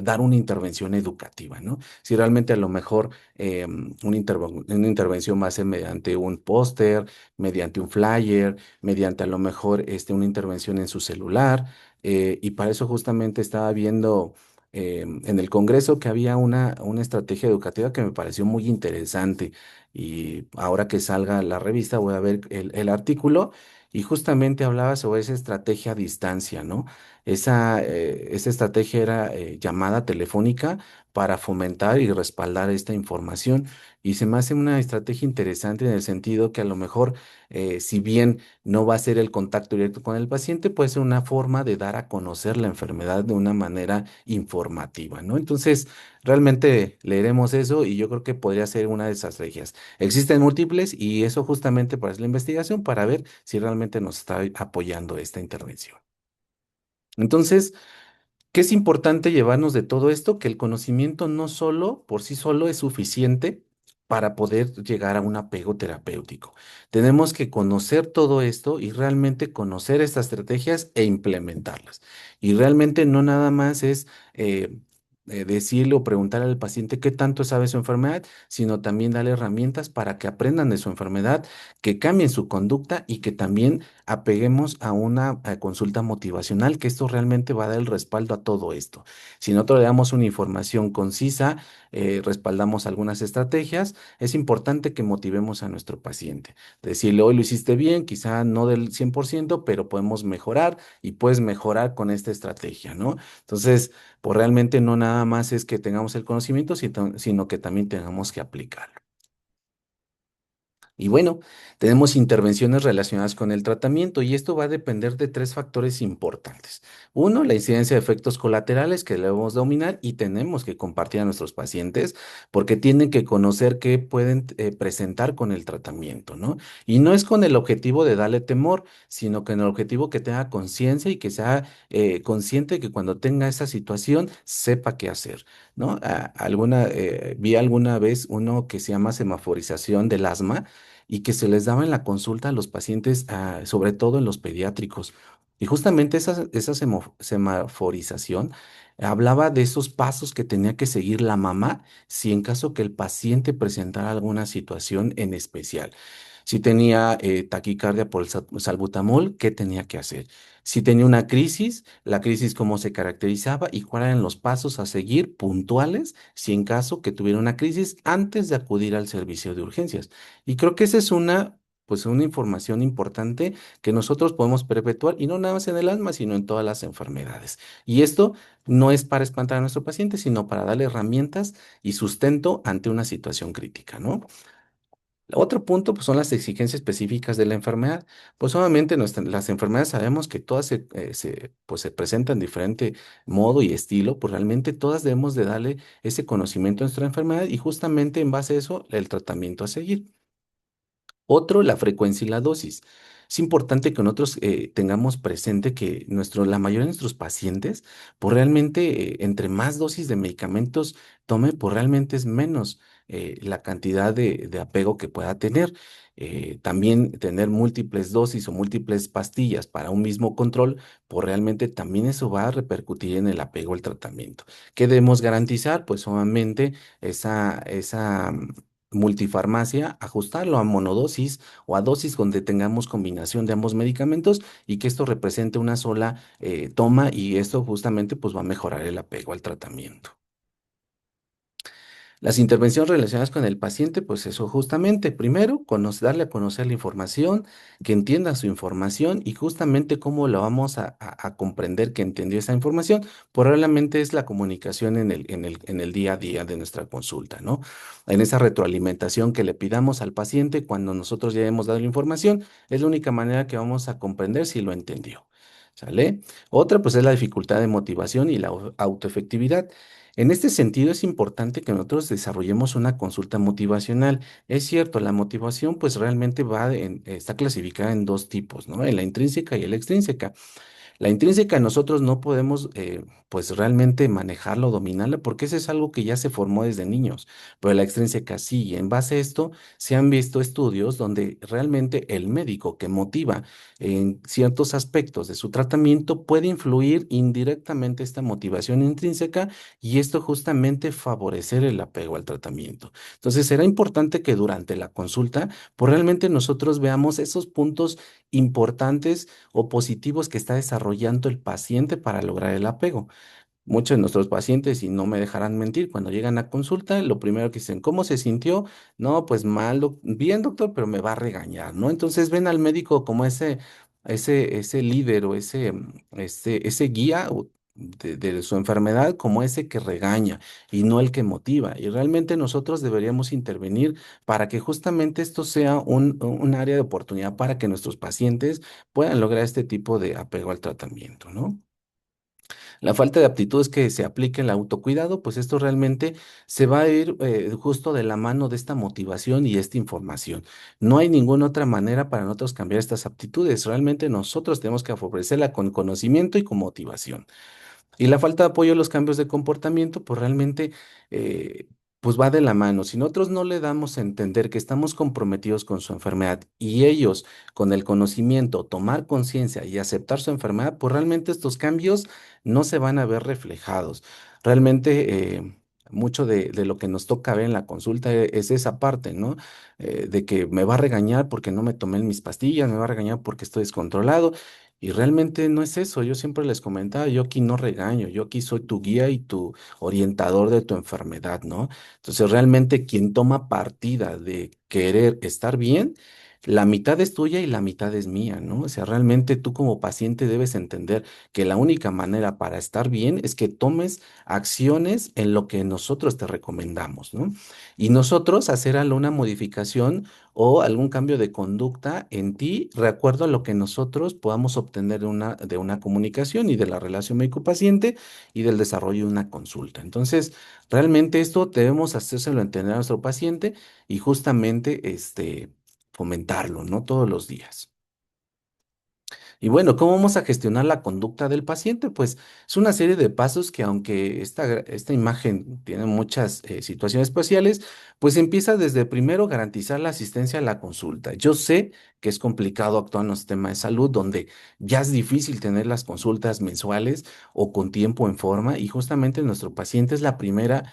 dar una intervención educativa, ¿no? Si realmente a lo mejor una intervención va a ser mediante un póster, mediante un flyer, mediante a lo mejor una intervención en su celular, y para eso justamente estaba viendo en el Congreso que había una estrategia educativa que me pareció muy interesante y ahora que salga la revista voy a ver el artículo y justamente hablaba sobre esa estrategia a distancia, ¿no? Esa estrategia era llamada telefónica para fomentar y respaldar esta información y se me hace una estrategia interesante en el sentido que a lo mejor, si bien no va a ser el contacto directo con el paciente, puede ser una forma de dar a conocer la enfermedad de una manera informativa, ¿no? Entonces, realmente leeremos eso y yo creo que podría ser una de esas estrategias. Existen múltiples y eso justamente para hacer la investigación para ver si realmente nos está apoyando esta intervención. Entonces, ¿qué es importante llevarnos de todo esto? Que el conocimiento no solo por sí solo es suficiente para poder llegar a un apego terapéutico. Tenemos que conocer todo esto y realmente conocer estas estrategias e implementarlas. Y realmente no nada más es decirle o preguntarle al paciente qué tanto sabe su enfermedad, sino también darle herramientas para que aprendan de su enfermedad, que cambien su conducta y que también apeguemos a una consulta motivacional, que esto realmente va a dar el respaldo a todo esto. Si nosotros le damos una información concisa, respaldamos algunas estrategias, es importante que motivemos a nuestro paciente. Decirle, hoy lo hiciste bien, quizá no del 100%, pero podemos mejorar y puedes mejorar con esta estrategia, ¿no? Entonces, pues realmente no nada más es que tengamos el conocimiento, sino que también tengamos que aplicarlo. Y bueno, tenemos intervenciones relacionadas con el tratamiento y esto va a depender de tres factores importantes. Uno, la incidencia de efectos colaterales que debemos dominar y tenemos que compartir a nuestros pacientes porque tienen que conocer qué pueden presentar con el tratamiento, ¿no? Y no es con el objetivo de darle temor, sino con el objetivo que tenga conciencia y que sea consciente que cuando tenga esa situación sepa qué hacer, ¿no? Vi alguna vez uno que se llama semaforización del asma y que se les daba en la consulta a los pacientes, sobre todo en los pediátricos. Y justamente esa semaforización hablaba de esos pasos que tenía que seguir la mamá si en caso que el paciente presentara alguna situación en especial. Si tenía taquicardia por el salbutamol, ¿qué tenía que hacer? Si tenía una crisis, la crisis cómo se caracterizaba y cuáles eran los pasos a seguir puntuales si en caso que tuviera una crisis antes de acudir al servicio de urgencias. Y creo que esa es pues una información importante que nosotros podemos perpetuar y no nada más en el asma, sino en todas las enfermedades. Y esto no es para espantar a nuestro paciente, sino para darle herramientas y sustento ante una situación crítica, ¿no? Otro punto, pues, son las exigencias específicas de la enfermedad. Pues obviamente las enfermedades sabemos que todas pues, se presentan de diferente modo y estilo, pues realmente todas debemos de darle ese conocimiento a nuestra enfermedad y justamente en base a eso el tratamiento a seguir. Otro, la frecuencia y la dosis. Es importante que nosotros tengamos presente que la mayoría de nuestros pacientes, pues realmente entre más dosis de medicamentos tome, pues realmente es menos la cantidad de apego que pueda tener. También tener múltiples dosis o múltiples pastillas para un mismo control, pues realmente también eso va a repercutir en el apego al tratamiento. ¿Qué debemos garantizar? Pues obviamente esa multifarmacia, ajustarlo a monodosis o a dosis donde tengamos combinación de ambos medicamentos y que esto represente una sola toma y esto justamente pues va a mejorar el apego al tratamiento. Las intervenciones relacionadas con el paciente, pues eso justamente, primero, darle a conocer la información, que entienda su información y justamente cómo lo vamos a comprender que entendió esa información, probablemente es la comunicación en el día a día de nuestra consulta, ¿no? En esa retroalimentación que le pidamos al paciente cuando nosotros ya hemos dado la información, es la única manera que vamos a comprender si lo entendió. ¿Sale? Otra, pues es la dificultad de motivación y la autoefectividad. En este sentido, es importante que nosotros desarrollemos una consulta motivacional. Es cierto, la motivación pues realmente está clasificada en dos tipos, ¿no? En la intrínseca y la extrínseca. La intrínseca nosotros no podemos pues realmente manejarla o dominarla porque eso es algo que ya se formó desde niños, pero la extrínseca sí, y en base a esto se han visto estudios donde realmente el médico que motiva en ciertos aspectos de su tratamiento puede influir indirectamente esta motivación intrínseca y esto justamente favorecer el apego al tratamiento. Entonces será importante que durante la consulta pues realmente nosotros veamos esos puntos importantes o positivos que está desarrollando el paciente para lograr el apego. Muchos de nuestros pacientes, y no me dejarán mentir, cuando llegan a consulta, lo primero que dicen, ¿cómo se sintió? No, pues mal, bien, doctor, pero me va a regañar, ¿no? Entonces ven al médico como ese líder o ese guía de su enfermedad, como ese que regaña y no el que motiva. Y realmente nosotros deberíamos intervenir para que justamente esto sea un área de oportunidad para que nuestros pacientes puedan lograr este tipo de apego al tratamiento, ¿no? La falta de aptitudes que se aplique el autocuidado, pues esto realmente se va a ir justo de la mano de esta motivación y esta información. No hay ninguna otra manera para nosotros cambiar estas aptitudes. Realmente nosotros tenemos que ofrecerla con conocimiento y con motivación. Y la falta de apoyo a los cambios de comportamiento, pues realmente, eh, pues va de la mano. Si nosotros no le damos a entender que estamos comprometidos con su enfermedad y ellos, con el conocimiento, tomar conciencia y aceptar su enfermedad, pues realmente estos cambios no se van a ver reflejados. Realmente, mucho de lo que nos toca ver en la consulta es esa parte, ¿no? De que me va a regañar porque no me tomé mis pastillas, me va a regañar porque estoy descontrolado. Y realmente no es eso. Yo siempre les comentaba, yo aquí no regaño, yo aquí soy tu guía y tu orientador de tu enfermedad, ¿no? Entonces, realmente quien toma partida de querer estar bien, la mitad es tuya y la mitad es mía, ¿no? O sea, realmente tú como paciente debes entender que la única manera para estar bien es que tomes acciones en lo que nosotros te recomendamos, ¿no? Y nosotros hacer una modificación o algún cambio de conducta en ti, de acuerdo a lo que nosotros podamos obtener de una comunicación y de la relación médico-paciente y del desarrollo de una consulta. Entonces, realmente esto debemos hacérselo entender a nuestro paciente y justamente fomentarlo, ¿no? Todos los días. Y bueno, ¿cómo vamos a gestionar la conducta del paciente? Pues es una serie de pasos que aunque esta imagen tiene muchas situaciones especiales, pues empieza desde primero garantizar la asistencia a la consulta. Yo sé que es complicado actuar en los temas de salud donde ya es difícil tener las consultas mensuales o con tiempo en forma y justamente nuestro paciente es la primera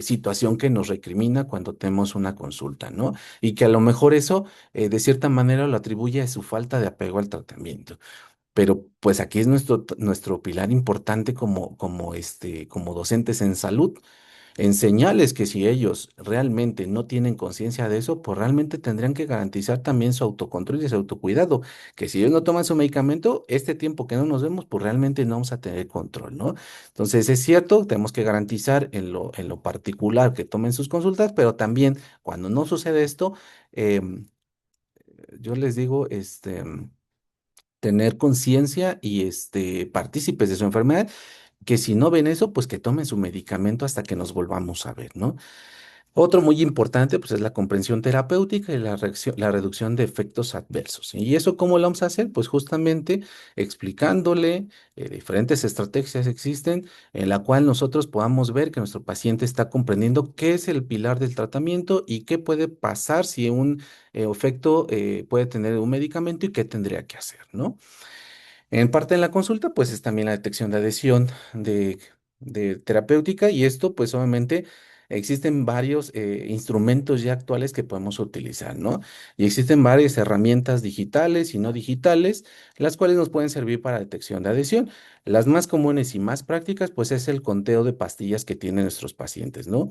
situación que nos recrimina cuando tenemos una consulta, ¿no? Y que a lo mejor eso de cierta manera lo atribuye a su falta de apego al tratamiento. Pero pues aquí es nuestro pilar importante como docentes en salud, enseñarles que si ellos realmente no tienen conciencia de eso, pues realmente tendrían que garantizar también su autocontrol y su autocuidado, que si ellos no toman su medicamento, este tiempo que no nos vemos, pues realmente no vamos a tener control, ¿no? Entonces es cierto, tenemos que garantizar en lo particular que tomen sus consultas, pero también cuando no sucede esto, em, yo les digo, tener conciencia y partícipes de su enfermedad, que si no ven eso, pues que tomen su medicamento hasta que nos volvamos a ver, ¿no? Otro muy importante, pues es la comprensión terapéutica y la reducción de efectos adversos. ¿Y eso cómo lo vamos a hacer? Pues justamente explicándole diferentes estrategias existen en la cual nosotros podamos ver que nuestro paciente está comprendiendo qué es el pilar del tratamiento y qué puede pasar si un efecto puede tener un medicamento y qué tendría que hacer, ¿no? En parte en la consulta, pues es también la detección de adhesión de terapéutica y esto, pues obviamente existen varios instrumentos ya actuales que podemos utilizar, ¿no? Y existen varias herramientas digitales y no digitales, las cuales nos pueden servir para detección de adhesión. Las más comunes y más prácticas, pues es el conteo de pastillas que tienen nuestros pacientes, ¿no?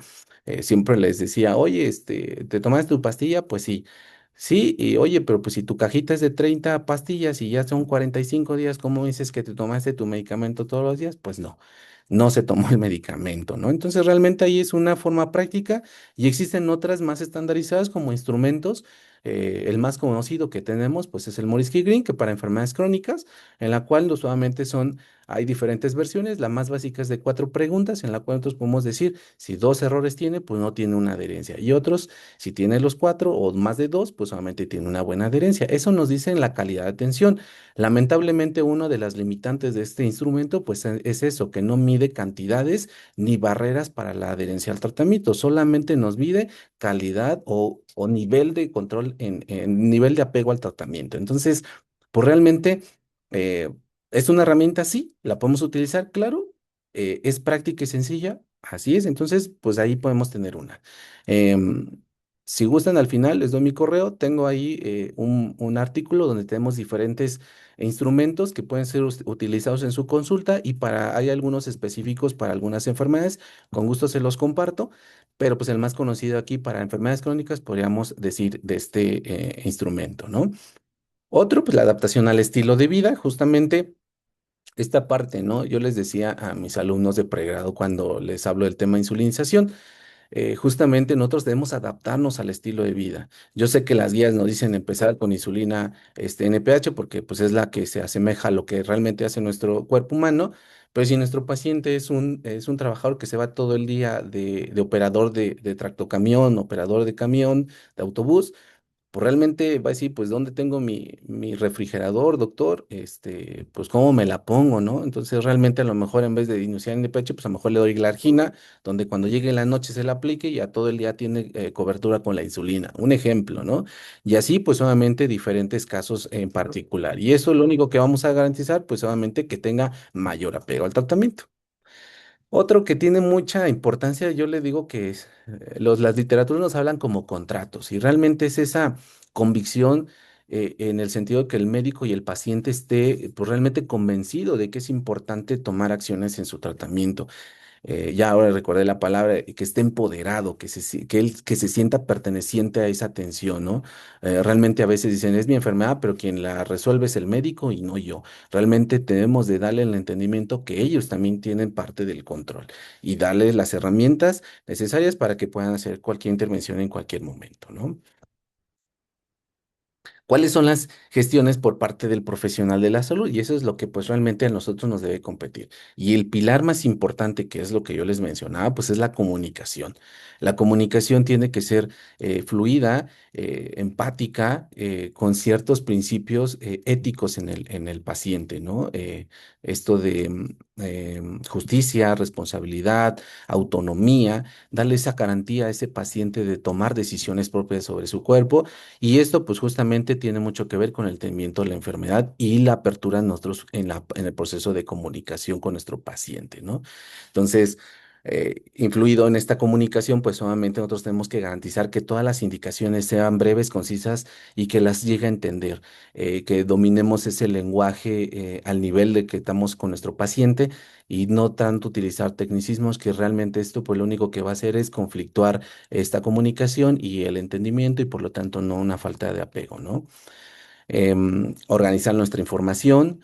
Siempre les decía, oye, ¿te tomaste tu pastilla? Pues sí. Sí, y oye, pero pues si tu cajita es de 30 pastillas y ya son 45 días, ¿cómo dices que te tomaste tu medicamento todos los días? Pues no, no se tomó el medicamento, ¿no? Entonces realmente ahí es una forma práctica y existen otras más estandarizadas como instrumentos. El más conocido que tenemos, pues es el Morisky Green, que para enfermedades crónicas, en la cual usualmente hay diferentes versiones. La más básica es de 4 preguntas, en la cual nosotros podemos decir si 2 errores tiene, pues no tiene una adherencia. Y otros si tiene los 4 o más de 2, pues solamente tiene una buena adherencia. Eso nos dice en la calidad de atención. Lamentablemente, una de las limitantes de este instrumento, pues es eso, que no mide cantidades ni barreras para la adherencia al tratamiento, solamente nos mide calidad o nivel de control en nivel de apego al tratamiento. Entonces, pues realmente eh, es una herramienta, sí, la podemos utilizar, claro, es práctica y sencilla, así es. Entonces, pues ahí podemos tener una. Em, Si gustan, al final les doy mi correo. Tengo ahí un artículo donde tenemos diferentes instrumentos que pueden ser utilizados en su consulta y hay algunos específicos para algunas enfermedades. Con gusto se los comparto, pero pues el más conocido aquí para enfermedades crónicas podríamos decir de este instrumento, ¿no? Otro, pues la adaptación al estilo de vida, justamente esta parte, ¿no? Yo les decía a mis alumnos de pregrado cuando les hablo del tema insulinización, justamente nosotros debemos adaptarnos al estilo de vida. Yo sé que las guías nos dicen empezar con insulina NPH porque pues es la que se asemeja a lo que realmente hace nuestro cuerpo humano, pero si nuestro paciente es un trabajador que se va todo el día de operador de tractocamión, operador de camión, de autobús, pues realmente va a decir, pues, ¿dónde tengo mi refrigerador, doctor? Pues, ¿cómo me la pongo, no? Entonces, realmente a lo mejor en vez de iniciar en el pecho, pues a lo mejor le doy glargina, donde cuando llegue la noche se la aplique y ya todo el día tiene cobertura con la insulina. Un ejemplo, ¿no? Y así, pues, obviamente, diferentes casos en particular. Y eso es lo único que vamos a garantizar, pues, obviamente, que tenga mayor apego al tratamiento. Otro que tiene mucha importancia, yo le digo que las literaturas nos hablan como contratos y realmente es esa convicción en el sentido de que el médico y el paciente esté pues, realmente convencido de que es importante tomar acciones en su tratamiento. Ya ahora recordé la palabra, que esté empoderado, que se sienta perteneciente a esa atención, ¿no? Realmente a veces dicen, es mi enfermedad, pero quien la resuelve es el médico y no yo. Realmente tenemos de darle el entendimiento que ellos también tienen parte del control y darles las herramientas necesarias para que puedan hacer cualquier intervención en cualquier momento, ¿no? ¿Cuáles son las gestiones por parte del profesional de la salud? Y eso es lo que pues realmente a nosotros nos debe competir. Y el pilar más importante, que es lo que yo les mencionaba, pues es la comunicación. La comunicación tiene que ser fluida, empática, con ciertos principios éticos en el paciente, ¿no? Esto de justicia, responsabilidad, autonomía, darle esa garantía a ese paciente de tomar decisiones propias sobre su cuerpo y esto, pues, justamente tiene mucho que ver con el entendimiento de la enfermedad y la apertura en nosotros en el proceso de comunicación con nuestro paciente, ¿no? Entonces, influido en esta comunicación, pues, obviamente nosotros tenemos que garantizar que todas las indicaciones sean breves, concisas y que las llegue a entender, que dominemos ese lenguaje al nivel de que estamos con nuestro paciente y no tanto utilizar tecnicismos que realmente esto, pues, lo único que va a hacer es conflictuar esta comunicación y el entendimiento y por lo tanto no una falta de apego, ¿no? Organizar nuestra información.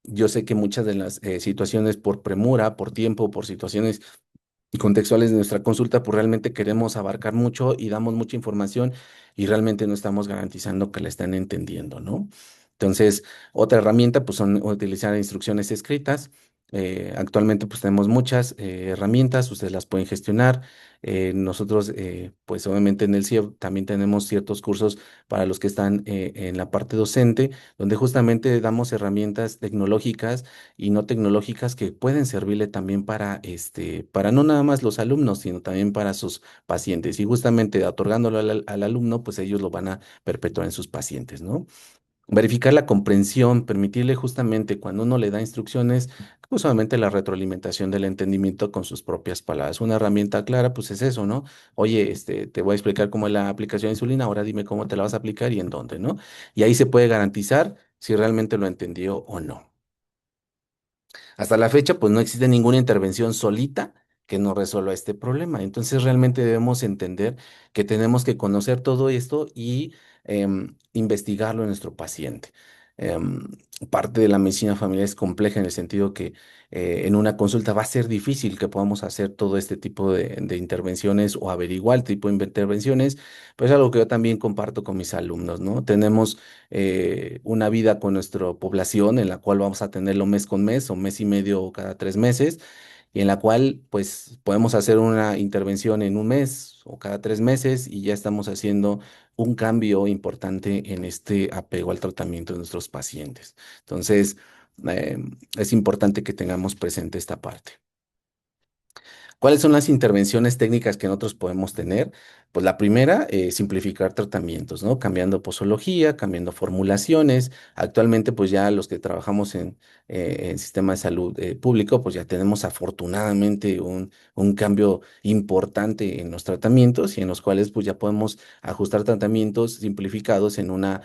Yo sé que muchas de las situaciones por premura, por tiempo, por situaciones y contextuales de nuestra consulta, pues realmente queremos abarcar mucho y damos mucha información y realmente no estamos garantizando que la están entendiendo, ¿no? Entonces, otra herramienta, pues son utilizar instrucciones escritas. Actualmente, pues tenemos muchas herramientas, ustedes las pueden gestionar. Nosotros, pues obviamente en el CIEP también tenemos ciertos cursos para los que están en la parte docente, donde justamente damos herramientas tecnológicas y no tecnológicas que pueden servirle también para no nada más los alumnos, sino también para sus pacientes. Y justamente otorgándolo al alumno, pues ellos lo van a perpetuar en sus pacientes, ¿no? Verificar la comprensión, permitirle justamente cuando uno le da instrucciones, pues solamente la retroalimentación del entendimiento con sus propias palabras. Una herramienta clara, pues es eso, ¿no? Oye, te voy a explicar cómo es la aplicación de insulina, ahora dime cómo te la vas a aplicar y en dónde, ¿no? Y ahí se puede garantizar si realmente lo entendió o no. Hasta la fecha, pues no existe ninguna intervención solita que nos resuelva este problema. Entonces, realmente debemos entender que tenemos que conocer todo esto y investigarlo en nuestro paciente. Em, Parte de la medicina familiar es compleja en el sentido que en una consulta va a ser difícil que podamos hacer todo este tipo de intervenciones o averiguar el tipo de intervenciones, pero es algo que yo también comparto con mis alumnos, ¿no? Tenemos una vida con nuestra población en la cual vamos a tenerlo mes con mes o mes y medio o cada 3 meses y en la cual pues podemos hacer una intervención en un mes o cada 3 meses y ya estamos haciendo un cambio importante en este apego al tratamiento de nuestros pacientes. Entonces, eh, es importante que tengamos presente esta parte. ¿Cuáles son las intervenciones técnicas que nosotros podemos tener? Pues la primera, simplificar tratamientos, ¿no? Cambiando posología, cambiando formulaciones. Actualmente, pues ya los que trabajamos en sistema de salud público, pues ya tenemos afortunadamente un cambio importante en los tratamientos y en los cuales pues ya podemos ajustar tratamientos simplificados en una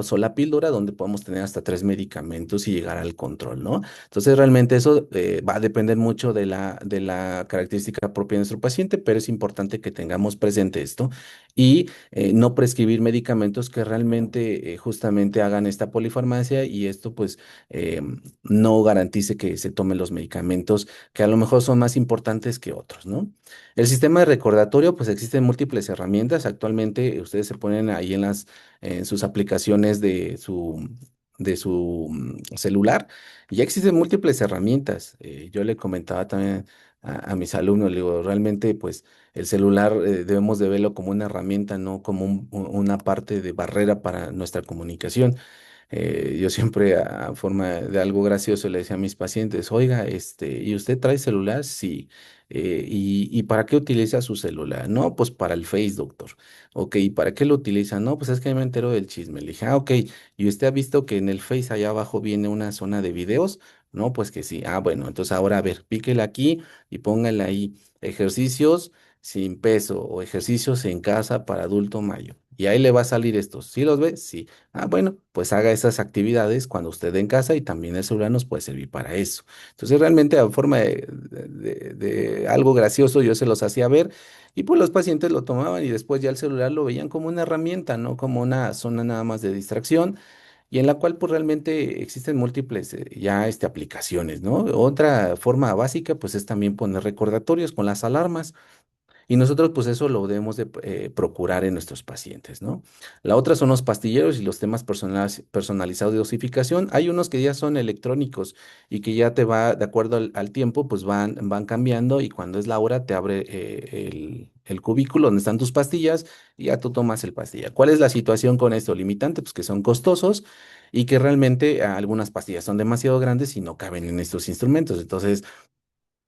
sola píldora donde podemos tener hasta tres medicamentos y llegar al control, ¿no? Entonces, realmente eso va a depender mucho de la característica propia de nuestro paciente, pero es importante que tengamos presente esto y no prescribir medicamentos que realmente justamente hagan esta polifarmacia y esto pues eh, no garantice que se tomen los medicamentos que a lo mejor son más importantes que otros, ¿no? El sistema de recordatorio, pues existen múltiples herramientas. Actualmente ustedes se ponen ahí en sus aplicaciones de su celular. Ya existen múltiples herramientas. Yo le comentaba también a mis alumnos, le digo, realmente pues el celular debemos de verlo como una herramienta, no como una parte de barrera para nuestra comunicación. Yo siempre a forma de algo gracioso le decía a mis pacientes, oiga, ¿y usted trae celular? Sí. ¿Y para qué utiliza su celular? No, pues para el Face, doctor. Ok, ¿y para qué lo utiliza? No, pues es que me entero del chisme. Le dije, ok, ¿y usted ha visto que en el Face allá abajo viene una zona de videos? No, pues que sí. Ah, bueno, entonces ahora a ver, píquele aquí y póngale ahí ejercicios sin peso o ejercicios en casa para adulto mayor. Y ahí le va a salir esto. ¿Sí los ve? Sí. Ah, bueno, pues haga esas actividades cuando usted en casa y también el celular nos puede servir para eso. Entonces, realmente, a forma de algo gracioso, yo se los hacía ver y pues los pacientes lo tomaban y después ya el celular lo veían como una herramienta, no como una zona nada más de distracción y en la cual pues realmente existen múltiples ya aplicaciones, ¿no? Otra forma básica pues es también poner recordatorios con las alarmas. Y nosotros, pues eso lo debemos de procurar en nuestros pacientes, ¿no? La otra son los pastilleros y los temas personalizados de dosificación. Hay unos que ya son electrónicos y que ya te va, de acuerdo al tiempo, pues van cambiando y cuando es la hora te abre el cubículo donde están tus pastillas y ya tú tomas el pastilla. ¿Cuál es la situación con esto? Limitante, pues que son costosos y que realmente algunas pastillas son demasiado grandes y no caben en estos instrumentos. Entonces,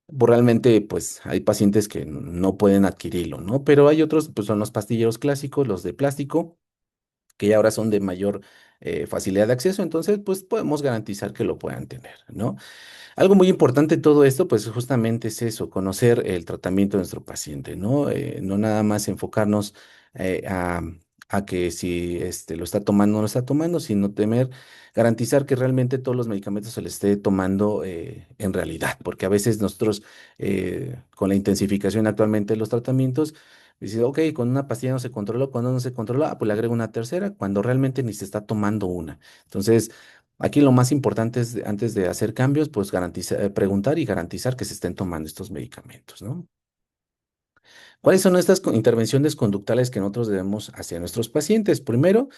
pues realmente, pues hay pacientes que no pueden adquirirlo, ¿no? Pero hay otros, pues son los pastilleros clásicos, los de plástico, que ya ahora son de mayor facilidad de acceso, entonces, pues podemos garantizar que lo puedan tener, ¿no? Algo muy importante en todo esto, pues justamente es eso, conocer el tratamiento de nuestro paciente, ¿no? No nada más enfocarnos eh, a, a que si lo está tomando o no lo está tomando, sino temer, garantizar que realmente todos los medicamentos se le esté tomando en realidad, porque a veces nosotros, con la intensificación actualmente de los tratamientos, dice, ok, con una pastilla no se controló, cuando no se controla, pues le agrego una tercera, cuando realmente ni se está tomando una. Entonces, aquí lo más importante es, antes de hacer cambios, pues garantizar, preguntar y garantizar que se estén tomando estos medicamentos, ¿no? ¿Cuáles son estas intervenciones conductales que nosotros debemos hacia nuestros pacientes? Primero,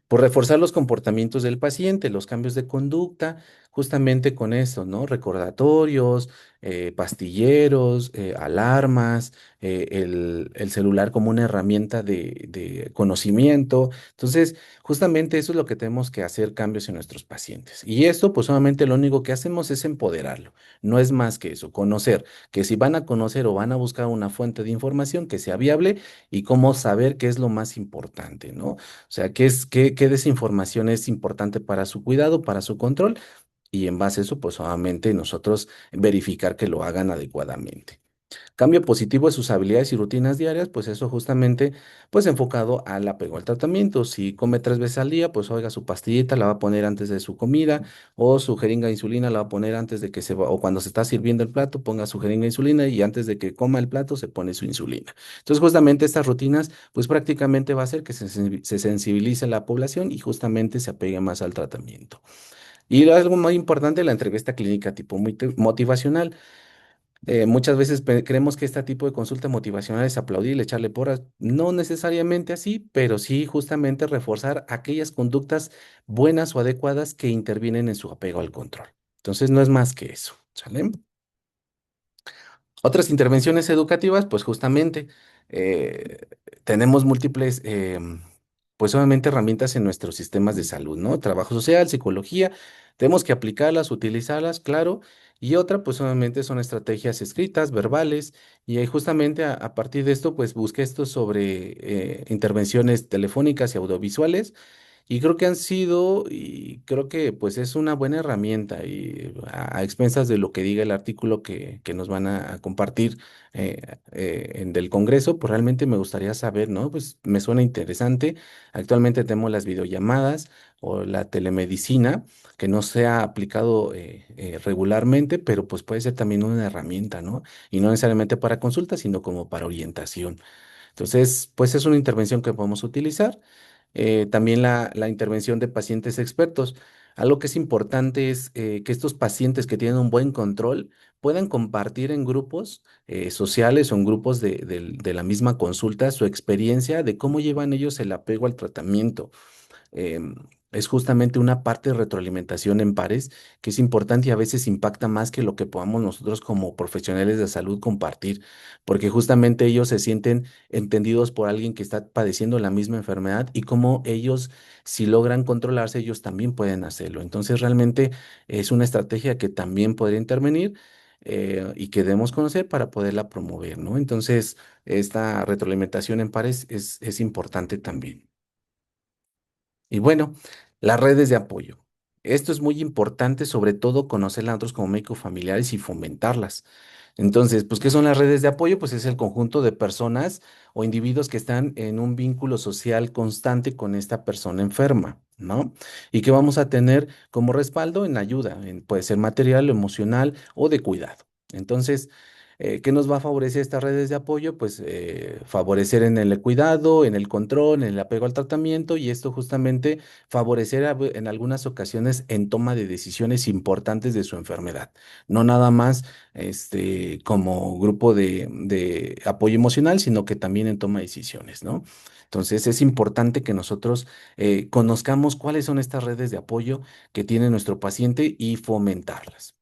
por reforzar los comportamientos del paciente, los cambios de conducta, justamente con eso, ¿no? Recordatorios, pastilleros, alarmas, el celular como una herramienta de conocimiento. Entonces, justamente eso es lo que tenemos que hacer cambios en nuestros pacientes. Y esto, pues solamente lo único que hacemos es empoderarlo. No es más que eso, conocer, que si van a conocer o van a buscar una fuente de información que sea viable y cómo saber qué es lo más importante, ¿no? O sea, qué desinformación es importante para su cuidado, para su control, y en base a eso, pues solamente nosotros verificar que lo hagan adecuadamente. Cambio positivo de sus habilidades y rutinas diarias, pues eso justamente, pues enfocado al apego al tratamiento. Si come 3 veces al día, pues oiga, su pastillita la va a poner antes de su comida, o su jeringa de insulina la va a poner antes de que o cuando se está sirviendo el plato, ponga su jeringa de insulina y antes de que coma el plato se pone su insulina. Entonces, justamente estas rutinas, pues prácticamente va a hacer que se sensibilice la población y justamente se apegue más al tratamiento. Y algo muy importante, la entrevista clínica tipo muy motivacional. Muchas veces creemos que este tipo de consulta motivacional es aplaudir, echarle porras. No necesariamente así, pero sí justamente reforzar aquellas conductas buenas o adecuadas que intervienen en su apego al control. Entonces, no es más que eso, ¿sale? Otras intervenciones educativas, pues justamente eh, tenemos múltiples, pues obviamente herramientas en nuestros sistemas de salud, ¿no? Trabajo social, psicología, tenemos que aplicarlas, utilizarlas, claro, Y otra, pues obviamente son estrategias escritas, verbales, y ahí justamente a partir de esto, pues busqué esto sobre intervenciones telefónicas y audiovisuales y creo que han sido, y creo que pues es una buena herramienta y a expensas de lo que diga el artículo que nos van a compartir del Congreso, pues realmente me gustaría saber, ¿no? Pues me suena interesante. Actualmente tenemos las videollamadas o la telemedicina, que no se ha aplicado regularmente, pero pues puede ser también una herramienta, ¿no? Y no necesariamente para consulta, sino como para orientación. Entonces, pues es una intervención que podemos utilizar. También la intervención de pacientes expertos. Algo que es importante es que estos pacientes que tienen un buen control puedan compartir en grupos sociales o en grupos de la misma consulta su experiencia de cómo llevan ellos el apego al tratamiento. em, es justamente una parte de retroalimentación en pares que es importante y a veces impacta más que lo que podamos nosotros como profesionales de salud compartir, porque justamente ellos se sienten entendidos por alguien que está padeciendo la misma enfermedad y como ellos, si logran controlarse, ellos también pueden hacerlo. Entonces, realmente es una estrategia que también podría intervenir. Y que debemos conocer para poderla promover, ¿no? Entonces, esta retroalimentación en pares es importante también. Y bueno, las redes de apoyo. Esto es muy importante, sobre todo conocerlas nosotros como médicos familiares y fomentarlas. Entonces, pues, ¿qué son las redes de apoyo? Pues es el conjunto de personas o individuos que están en un vínculo social constante con esta persona enferma, ¿no? Y que vamos a tener como respaldo en ayuda, puede ser material, emocional o de cuidado. Entonces, ¿qué nos va a favorecer estas redes de apoyo? Pues favorecer en el cuidado, en el control, en el apego al tratamiento y esto justamente favorecer en algunas ocasiones en toma de decisiones importantes de su enfermedad. No nada más como grupo de apoyo emocional, sino que también en toma de decisiones, ¿no? Entonces es importante que nosotros conozcamos cuáles son estas redes de apoyo que tiene nuestro paciente y fomentarlas.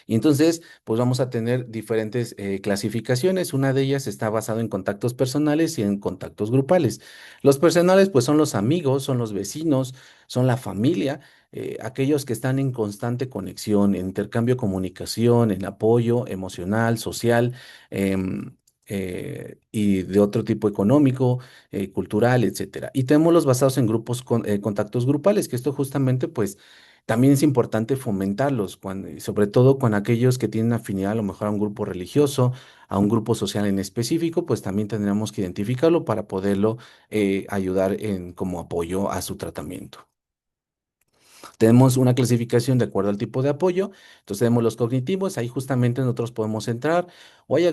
Y entonces, pues vamos a tener diferentes clasificaciones. Una de ellas está basada en contactos personales y en contactos grupales. Los personales, pues son los amigos, son los vecinos, son la familia, aquellos que están en constante conexión, en intercambio, comunicación, en apoyo emocional, social. em, y de otro tipo económico, cultural, etcétera. Y tenemos los basados en grupos contactos grupales, que esto justamente, pues, también es importante fomentarlos, sobre todo con aquellos que tienen afinidad a lo mejor a un grupo religioso, a un grupo social en específico, pues también tendríamos que identificarlo para poderlo ayudar como apoyo a su tratamiento. Tenemos una clasificación de acuerdo al tipo de apoyo. Entonces tenemos los cognitivos, ahí justamente nosotros podemos entrar. O hay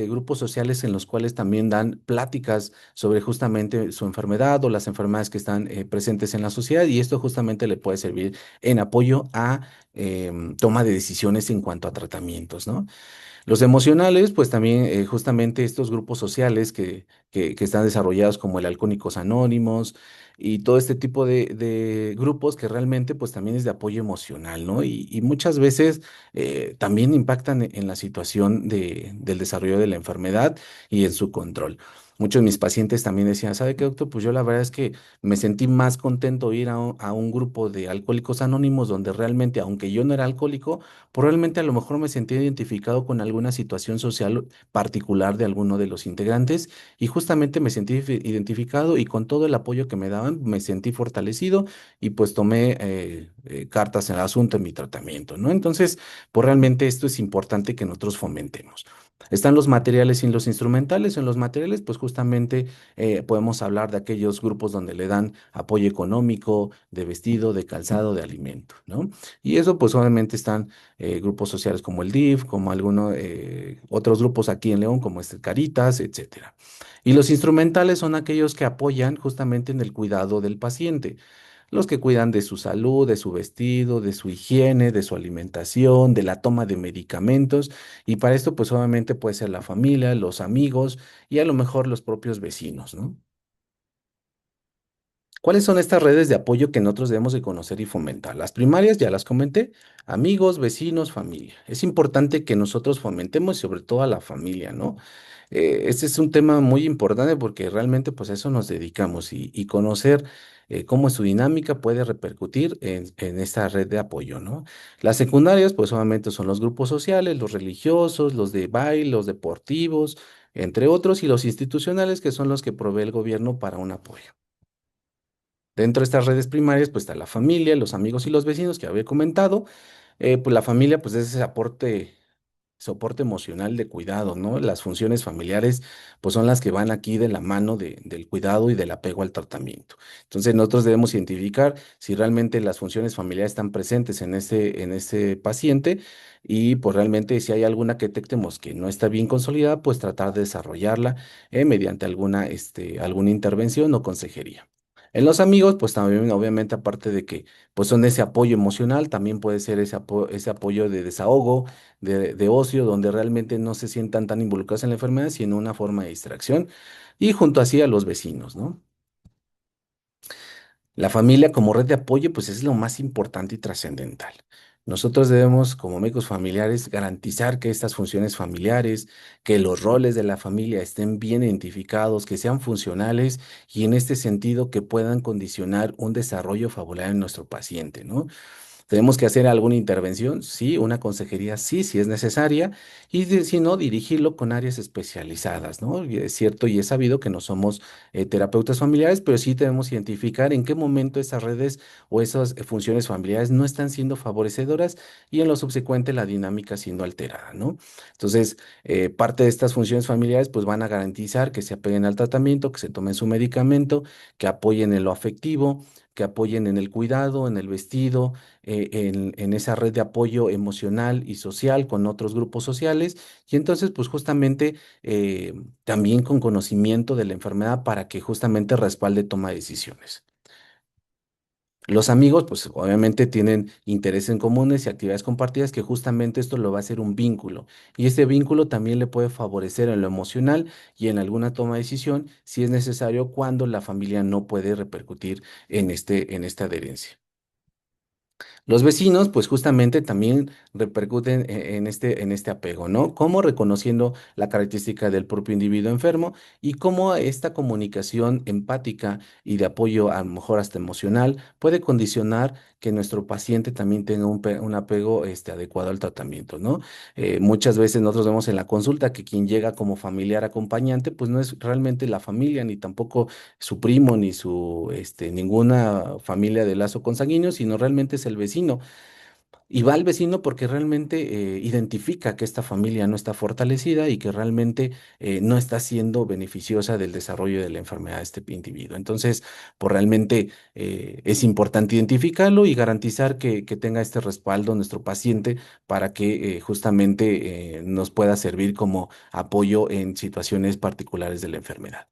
grupos sociales en los cuales también dan pláticas sobre justamente su enfermedad o las enfermedades que están presentes en la sociedad y esto justamente le puede servir en apoyo a toma de decisiones en cuanto a tratamientos, ¿no? Los emocionales, pues también justamente estos grupos sociales que están desarrollados como el Alcohólicos Anónimos y todo este tipo de grupos que realmente pues también es de apoyo emocional, ¿no? Y muchas veces también impactan en la situación del desarrollo de la enfermedad y en su control. Muchos de mis pacientes también decían, ¿sabe qué, doctor? Pues yo la verdad es que me sentí más contento ir a un grupo de alcohólicos anónimos donde realmente, aunque yo no era alcohólico, probablemente a lo mejor me sentí identificado con alguna situación social particular de alguno de los integrantes y justamente me sentí identificado y con todo el apoyo que me daban me sentí fortalecido y pues tomé cartas en el asunto en mi tratamiento, ¿no? Entonces, pues realmente esto es importante que nosotros fomentemos. Están los materiales y los instrumentales. En los materiales, pues justamente podemos hablar de aquellos grupos donde le dan apoyo económico, de vestido, de calzado, de alimento, ¿no? Y eso, pues obviamente están grupos sociales como el DIF, como algunos otros grupos aquí en León, como Caritas, etcétera. Y los instrumentales son aquellos que apoyan justamente en el cuidado del paciente, los que cuidan de su salud, de su vestido, de su higiene, de su alimentación, de la toma de medicamentos. Y para esto, pues obviamente puede ser la familia, los amigos y a lo mejor los propios vecinos, ¿no? ¿Cuáles son estas redes de apoyo que nosotros debemos de conocer y fomentar? Las primarias, ya las comenté, amigos, vecinos, familia. Es importante que nosotros fomentemos y sobre todo a la familia, ¿no? Este es un tema muy importante porque realmente pues a eso nos dedicamos y conocer cómo es su dinámica puede repercutir en esta red de apoyo, ¿no? Las secundarias pues obviamente son los grupos sociales, los religiosos, los de baile, los deportivos, entre otros, y los institucionales que son los que provee el gobierno para un apoyo. Dentro de estas redes primarias, pues está la familia, los amigos y los vecinos que había comentado. Pues la familia, pues es ese soporte emocional de cuidado, ¿no? Las funciones familiares, pues son las que van aquí de la mano del cuidado y del apego al tratamiento. Entonces, nosotros debemos identificar si realmente las funciones familiares están presentes en ese paciente y pues realmente si hay alguna que detectemos que no está bien consolidada, pues tratar de desarrollarla mediante alguna intervención o consejería. En los amigos, pues también, obviamente, aparte de que pues son ese apoyo emocional, también puede ser ese apoyo de desahogo, de ocio, donde realmente no se sientan tan involucrados en la enfermedad, sino una forma de distracción, y junto así a los vecinos, ¿no? La familia como red de apoyo, pues es lo más importante y trascendental. Nosotros debemos, como médicos familiares, garantizar que estas funciones familiares, que los roles de la familia estén bien identificados, que sean funcionales y en este sentido que puedan condicionar un desarrollo favorable en nuestro paciente, ¿no? Tenemos que hacer alguna intervención, sí, una consejería, sí, si es necesaria, y si no, dirigirlo con áreas especializadas, ¿no? Y es cierto y es sabido que no somos terapeutas familiares, pero sí debemos identificar en qué momento esas redes o esas funciones familiares no están siendo favorecedoras y en lo subsecuente la dinámica siendo alterada, ¿no? Entonces, parte de estas funciones familiares pues van a garantizar que se apeguen al tratamiento, que se tomen su medicamento, que apoyen en lo afectivo, que apoyen en el cuidado, en el vestido, en esa red de apoyo emocional y social con otros grupos sociales y entonces pues justamente también con conocimiento de la enfermedad para que justamente respalde toma de decisiones. Los amigos, pues obviamente tienen intereses en comunes y actividades compartidas que justamente esto lo va a hacer un vínculo. Y este vínculo también le puede favorecer en lo emocional y en alguna toma de decisión si es necesario cuando la familia no puede repercutir en esta adherencia. Los vecinos, pues justamente también repercuten en este apego, ¿no? Como reconociendo la característica del propio individuo enfermo y cómo esta comunicación empática y de apoyo, a lo mejor hasta emocional, puede condicionar que nuestro paciente también tenga un apego adecuado al tratamiento, ¿no? Muchas veces nosotros vemos en la consulta que quien llega como familiar acompañante, pues no es realmente la familia, ni tampoco su primo, ni ninguna familia de lazo consanguíneo, sino realmente es el vecino. Y va al vecino porque realmente identifica que esta familia no está fortalecida y que realmente no está siendo beneficiosa del desarrollo de la enfermedad de este individuo. Entonces, pues realmente es importante identificarlo y garantizar que tenga este respaldo nuestro paciente para que justamente nos pueda servir como apoyo en situaciones particulares de la enfermedad.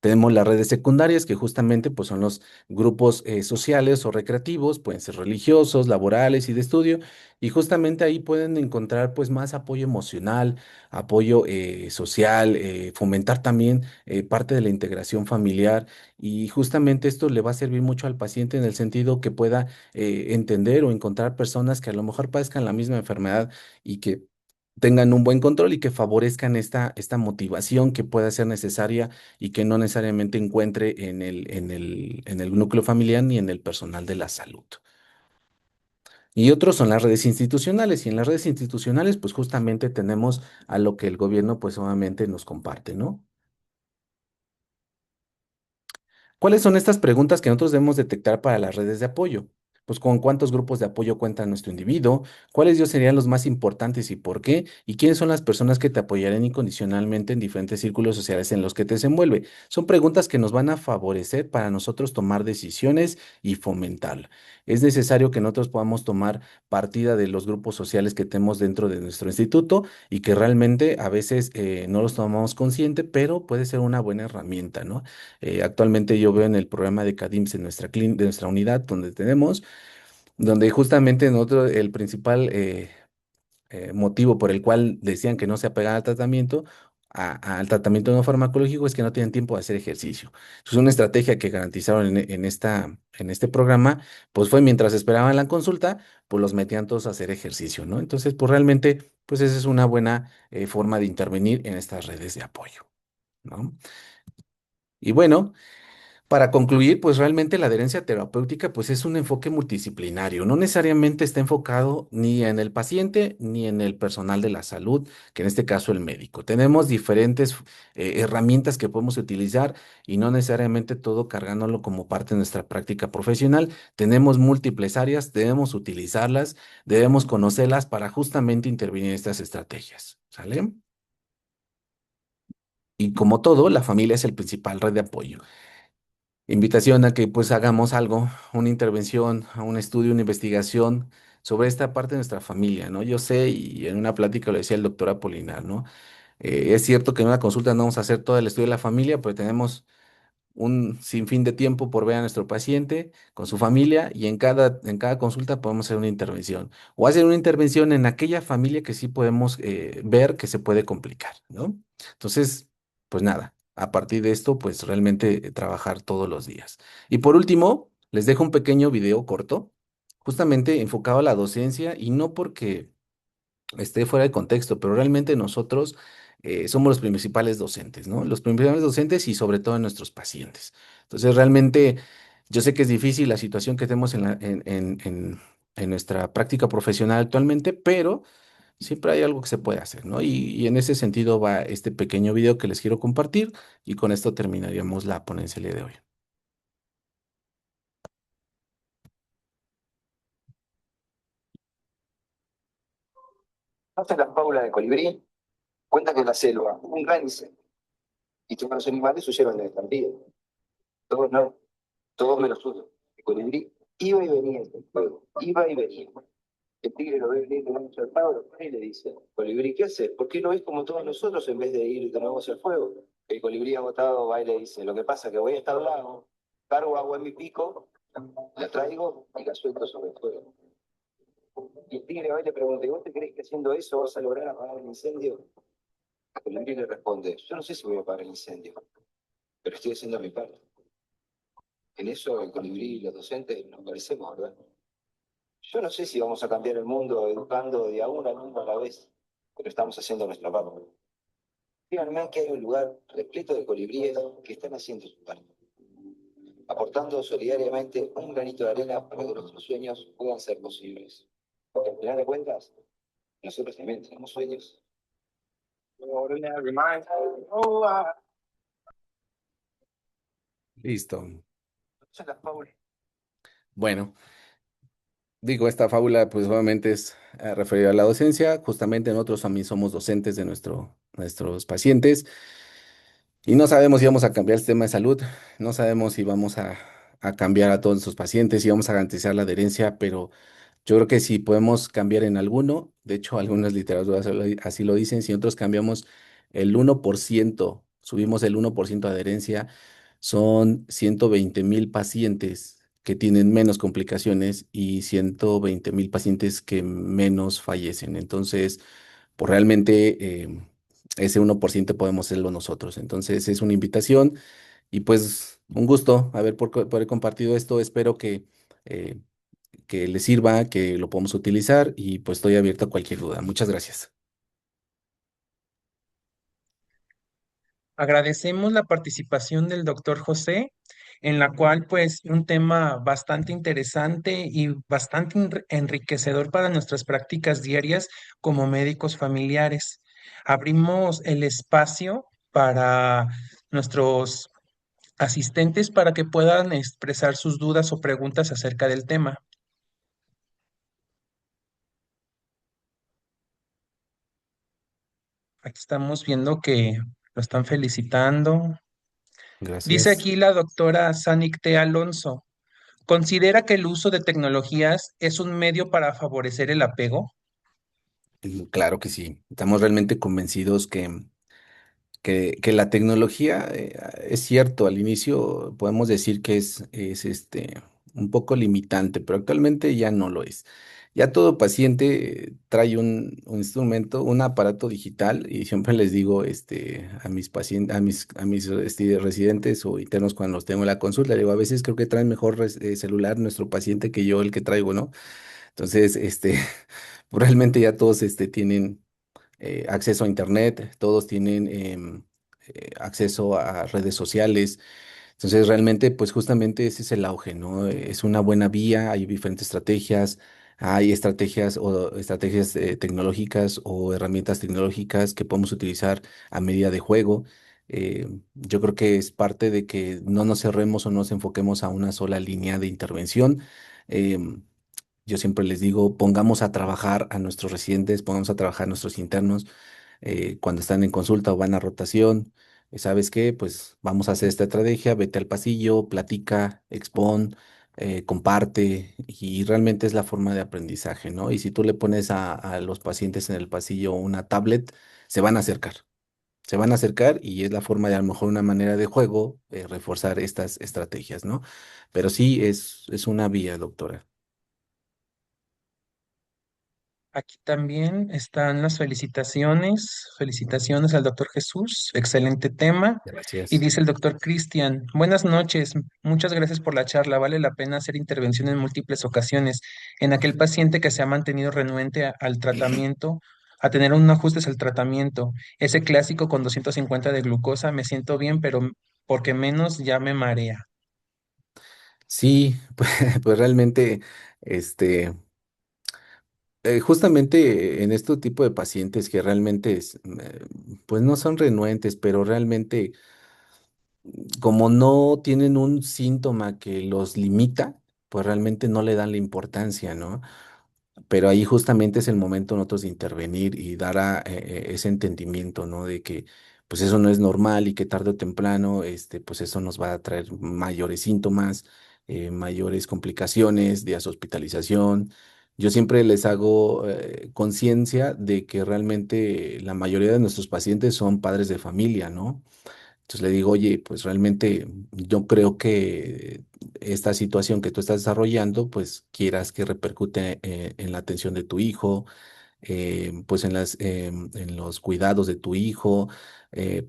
Tenemos las redes secundarias, que justamente pues, son los grupos sociales o recreativos, pueden ser religiosos, laborales y de estudio, y justamente ahí pueden encontrar pues, más apoyo emocional, apoyo social, fomentar también parte de la integración familiar, y justamente esto le va a servir mucho al paciente en el sentido que pueda entender o encontrar personas que a lo mejor padezcan la misma enfermedad y que tengan un buen control y que favorezcan esta motivación que pueda ser necesaria y que no necesariamente encuentre en el núcleo familiar ni en el personal de la salud. Y otros son las redes institucionales, y en las redes institucionales, pues justamente tenemos a lo que el gobierno, pues obviamente nos comparte, ¿no? ¿Cuáles son estas preguntas que nosotros debemos detectar para las redes de apoyo? Pues con cuántos grupos de apoyo cuenta nuestro individuo, cuáles ellos serían los más importantes y por qué, y quiénes son las personas que te apoyarán incondicionalmente en diferentes círculos sociales en los que te desenvuelve. Son preguntas que nos van a favorecer para nosotros tomar decisiones y fomentarla. Es necesario que nosotros podamos tomar partida de los grupos sociales que tenemos dentro de nuestro instituto y que realmente a veces no los tomamos consciente, pero puede ser una buena herramienta, ¿no? Actualmente yo veo en el programa de CADIMS en de nuestra unidad donde tenemos, donde justamente nosotros el principal motivo por el cual decían que no se apegaba al tratamiento, al tratamiento no farmacológico es que no tienen tiempo de hacer ejercicio. Entonces, una estrategia que garantizaron en este programa, pues fue mientras esperaban la consulta, pues los metían todos a hacer ejercicio, ¿no? Entonces, pues realmente, pues esa es una buena forma de intervenir en estas redes de apoyo, ¿no? Y bueno. Para concluir, pues realmente la adherencia terapéutica pues es un enfoque multidisciplinario, no necesariamente está enfocado ni en el paciente ni en el personal de la salud, que en este caso el médico. Tenemos diferentes herramientas que podemos utilizar y no necesariamente todo cargándolo como parte de nuestra práctica profesional. Tenemos múltiples áreas, debemos utilizarlas, debemos conocerlas para justamente intervenir en estas estrategias, ¿sale? Y como todo, la familia es el principal red de apoyo. Invitación a que pues hagamos algo, una intervención, a un estudio, una investigación sobre esta parte de nuestra familia, ¿no? Yo sé, y en una plática lo decía el doctor Apolinar, ¿no? Es cierto que en una consulta no vamos a hacer todo el estudio de la familia, pero tenemos un sinfín de tiempo por ver a nuestro paciente con su familia y en cada consulta podemos hacer una intervención o hacer una intervención en aquella familia que sí podemos ver que se puede complicar, ¿no? Entonces, pues nada, a partir de esto, pues realmente trabajar todos los días. Y por último, les dejo un pequeño video corto, justamente enfocado a la docencia y no porque esté fuera de contexto, pero realmente nosotros somos los principales docentes, ¿no? Los principales docentes y sobre todo en nuestros pacientes. Entonces, realmente yo sé que es difícil la situación que tenemos en nuestra práctica profesional actualmente, pero siempre hay algo que se puede hacer, ¿no? Y en ese sentido va este pequeño video que les quiero compartir y con esto terminaríamos la ponencia el día de hoy. Entonces la fábula de Colibrí cuenta que en la selva hubo un gran incendio y todos los animales huyeron de la estampida. Todos no, todos menos uno. El colibrí iba y venía entre el fuego, iba y venía. El tigre lo ve venir con un zarpado, lo pone y le dice, colibrí, ¿qué haces? ¿Por qué no ves como todos nosotros en vez de ir de nuevo hacia el fuego? El colibrí agotado va y le dice, lo que pasa es que voy a estar lago, cargo agua en mi pico, la traigo y la suelto sobre el fuego. Y el tigre va y le pregunta, ¿y vos te crees que haciendo eso vas a lograr apagar el incendio? El colibrí le responde, yo no sé si voy a apagar el incendio, pero estoy haciendo mi parte. En eso el colibrí y los docentes nos parecemos, ¿verdad? Yo no sé si vamos a cambiar el mundo educando de a un alumno a la vez, pero estamos haciendo nuestra parte. Díganme que hay un lugar repleto de colibríes que están haciendo su parte, aportando solidariamente un granito de arena para que nuestros sueños puedan ser posibles. Porque al final de cuentas, nosotros también tenemos sueños. Listo. Esa es la fábula. Bueno. Digo, esta fábula pues obviamente es referida a la docencia, justamente nosotros también somos docentes de nuestros pacientes y no sabemos si vamos a cambiar el sistema de salud, no sabemos si vamos a cambiar a todos nuestros pacientes, si vamos a garantizar la adherencia, pero yo creo que si podemos cambiar en alguno, de hecho algunas literaturas así lo dicen, si nosotros cambiamos el 1%, subimos el 1% de adherencia, son 120,000 pacientes que tienen menos complicaciones y 120,000 pacientes que menos fallecen. Entonces, pues realmente ese 1% podemos serlo nosotros. Entonces, es una invitación y pues un gusto por haber compartido esto. Espero eh, que les sirva, que lo podamos utilizar y pues estoy abierto a cualquier duda. Muchas gracias. Agradecemos la participación del doctor José, en la cual pues un tema bastante interesante y bastante enriquecedor para nuestras prácticas diarias como médicos familiares. Abrimos el espacio para nuestros asistentes para que puedan expresar sus dudas o preguntas acerca del tema. Aquí estamos viendo que lo están felicitando. Dice Gracias. aquí la doctora Sanicte Alonso. ¿Considera que el uso de tecnologías es un medio para favorecer el apego? Claro que sí. Estamos realmente convencidos que la tecnología, es cierto, al inicio podemos decir que es un poco limitante, pero actualmente ya no lo es. Ya todo paciente trae un instrumento, un aparato digital y siempre les digo a mis pacientes, a mis residentes o internos cuando los tengo en la consulta, digo, a veces creo que traen mejor celular nuestro paciente que yo el que traigo, ¿no? Entonces, realmente ya todos tienen acceso a internet, todos tienen acceso a redes sociales. Entonces, realmente, pues justamente ese es el auge, ¿no? Es una buena vía, hay diferentes estrategias, hay estrategias tecnológicas o herramientas tecnológicas que podemos utilizar a medida de juego. Yo creo que es parte de que no nos cerremos o no nos enfoquemos a una sola línea de intervención. Em, yo siempre les digo, pongamos a trabajar a nuestros residentes, pongamos a trabajar a nuestros internos cuando están en consulta o van a rotación. ¿Sabes qué? Pues vamos a hacer esta estrategia, vete al pasillo, platica, expon, comparte y realmente es la forma de aprendizaje, ¿no? Y si tú le pones a los pacientes en el pasillo una tablet, se van a acercar. Se van a acercar y es la forma de a lo mejor una manera de juego reforzar estas estrategias, ¿no? Pero sí es una vía, doctora. Aquí también están las felicitaciones. Felicitaciones al doctor Jesús. Excelente tema. Y Gracias. dice el doctor Cristian, buenas noches. Muchas gracias por la charla. Vale la pena hacer intervención en múltiples ocasiones. En aquel paciente que se ha mantenido renuente al tratamiento, a tener un ajustes al tratamiento. Ese clásico con 250 de glucosa, me siento bien, pero porque menos ya me marea. Sí, pues realmente, este, justamente en este tipo de pacientes que realmente pues no son renuentes, pero realmente como no tienen un síntoma que los limita, pues realmente no le dan la importancia, ¿no? Pero ahí justamente es el momento nosotros de intervenir y dar ese entendimiento, ¿no? De que pues eso no es normal y que tarde o temprano, pues eso nos va a traer mayores síntomas, mayores complicaciones, días de hospitalización. Yo siempre les hago conciencia de que realmente la mayoría de nuestros pacientes son padres de familia, ¿no? Entonces le digo, oye, pues realmente yo creo que esta situación que tú estás desarrollando, pues quieras que repercute en la atención de tu hijo, pues en los cuidados de tu hijo,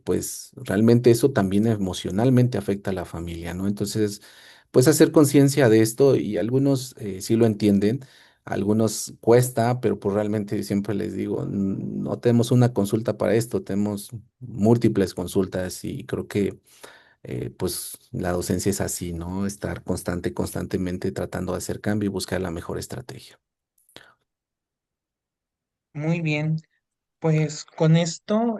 pues realmente eso también emocionalmente afecta a la familia, ¿no? Entonces, pues hacer conciencia de esto y algunos sí lo entienden, algunos cuesta, pero pues realmente siempre les digo, no tenemos una consulta para esto, tenemos múltiples consultas y creo que pues la docencia es así, ¿no? Estar constantemente tratando de hacer cambio y buscar la mejor estrategia. Muy bien. Pues con esto,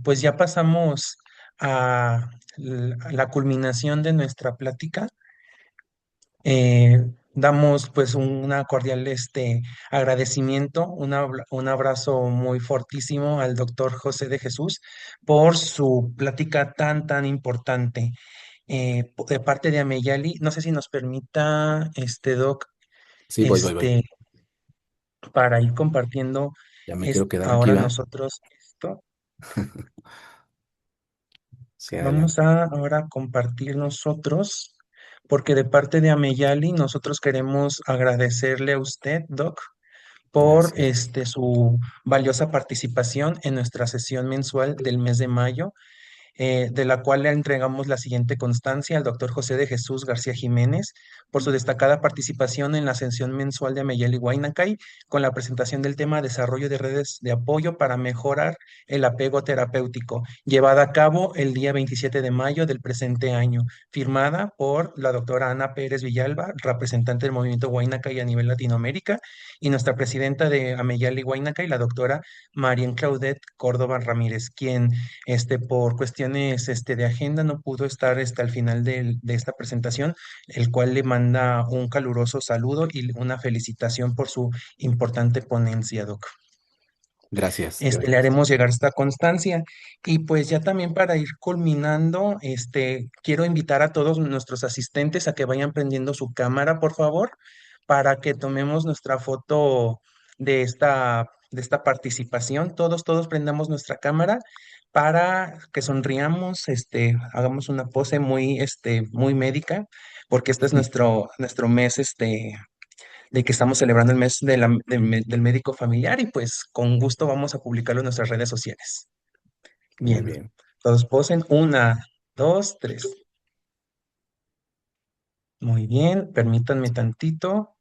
pues ya pasamos a la culminación de nuestra plática. Damos pues una cordial agradecimiento, un abrazo muy fortísimo al doctor José de Jesús por su plática tan importante. De parte de Ameyali, no sé si nos permita, doc, Sí, voy. este, para ir compartiendo Ya me quiero quedar aquí, ahora ¿va? nosotros esto. Sí, Vamos adelante. a ahora compartir nosotros, porque de parte de Ameyali, nosotros queremos agradecerle a usted, Doc, por Gracias. su valiosa participación en nuestra sesión mensual del mes de mayo, de la cual le entregamos la siguiente constancia al doctor José de Jesús García Jiménez por su destacada participación en la sesión mensual de Ameyeli Huaynacay con la presentación del tema Desarrollo de redes de apoyo para mejorar el apego terapéutico, llevada a cabo el día 27 de mayo del presente año, firmada por la doctora Ana Pérez Villalba, representante del movimiento Huaynacay a nivel Latinoamérica, y nuestra presidenta de Ameyali Huaynacay, la doctora Marien Claudette Córdoba Ramírez, quien por cuestiones de agenda no pudo estar al final de esta presentación, el cual le manda un caluroso saludo y una felicitación por su importante ponencia, Doc. Gracias. Le haremos llegar esta constancia. Y pues ya también para ir culminando, quiero invitar a todos nuestros asistentes a que vayan prendiendo su cámara, por favor, para que tomemos nuestra foto de esta participación. Todos prendamos nuestra cámara para que sonriamos, hagamos una pose muy médica, porque este es nuestro mes, de que estamos celebrando el mes del médico familiar y pues con gusto vamos a publicarlo en nuestras redes sociales. Muy Bien, bien. todos posen, una, dos, tres. Muy bien, permítanme tantito.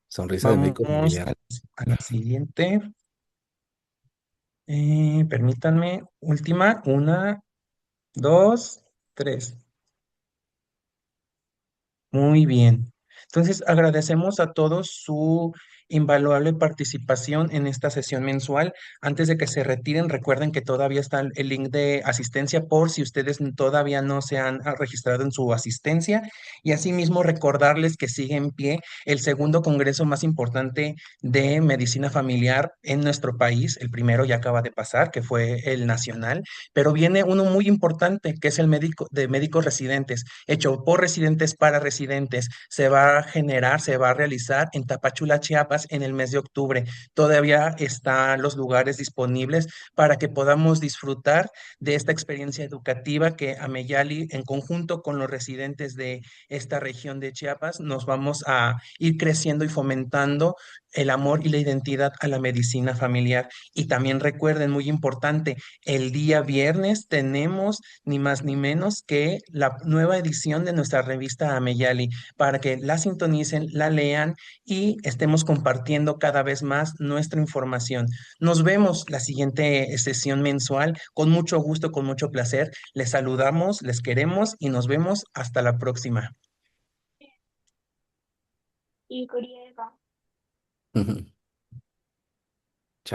Sonrisa de médico Vamos familiar. a la siguiente. Permítanme, última, una, dos, tres. Muy bien. Entonces, agradecemos a todos su invaluable participación en esta sesión mensual. Antes de que se retiren, recuerden que todavía está el link de asistencia por si ustedes todavía no se han registrado en su asistencia. Y asimismo, recordarles que sigue en pie el segundo congreso más importante de medicina familiar en nuestro país. El primero ya acaba de pasar, que fue el nacional, pero viene uno muy importante, que es el médico de médicos residentes hecho por residentes para residentes. Se va a generar, se va a realizar en Tapachula, Chiapas, en el mes de octubre. Todavía están los lugares disponibles para que podamos disfrutar de esta experiencia educativa que Ameyali, en conjunto con los residentes de esta región de Chiapas, nos vamos a ir creciendo y fomentando el amor y la identidad a la medicina familiar. Y también recuerden, muy importante, el día viernes tenemos ni más ni menos que la nueva edición de nuestra revista Ameyali, para que la sintonicen, la lean y estemos compartiendo cada vez más nuestra información. Nos vemos la siguiente sesión mensual con mucho gusto, con mucho placer. Les saludamos, les queremos y nos vemos hasta la próxima. Ujú.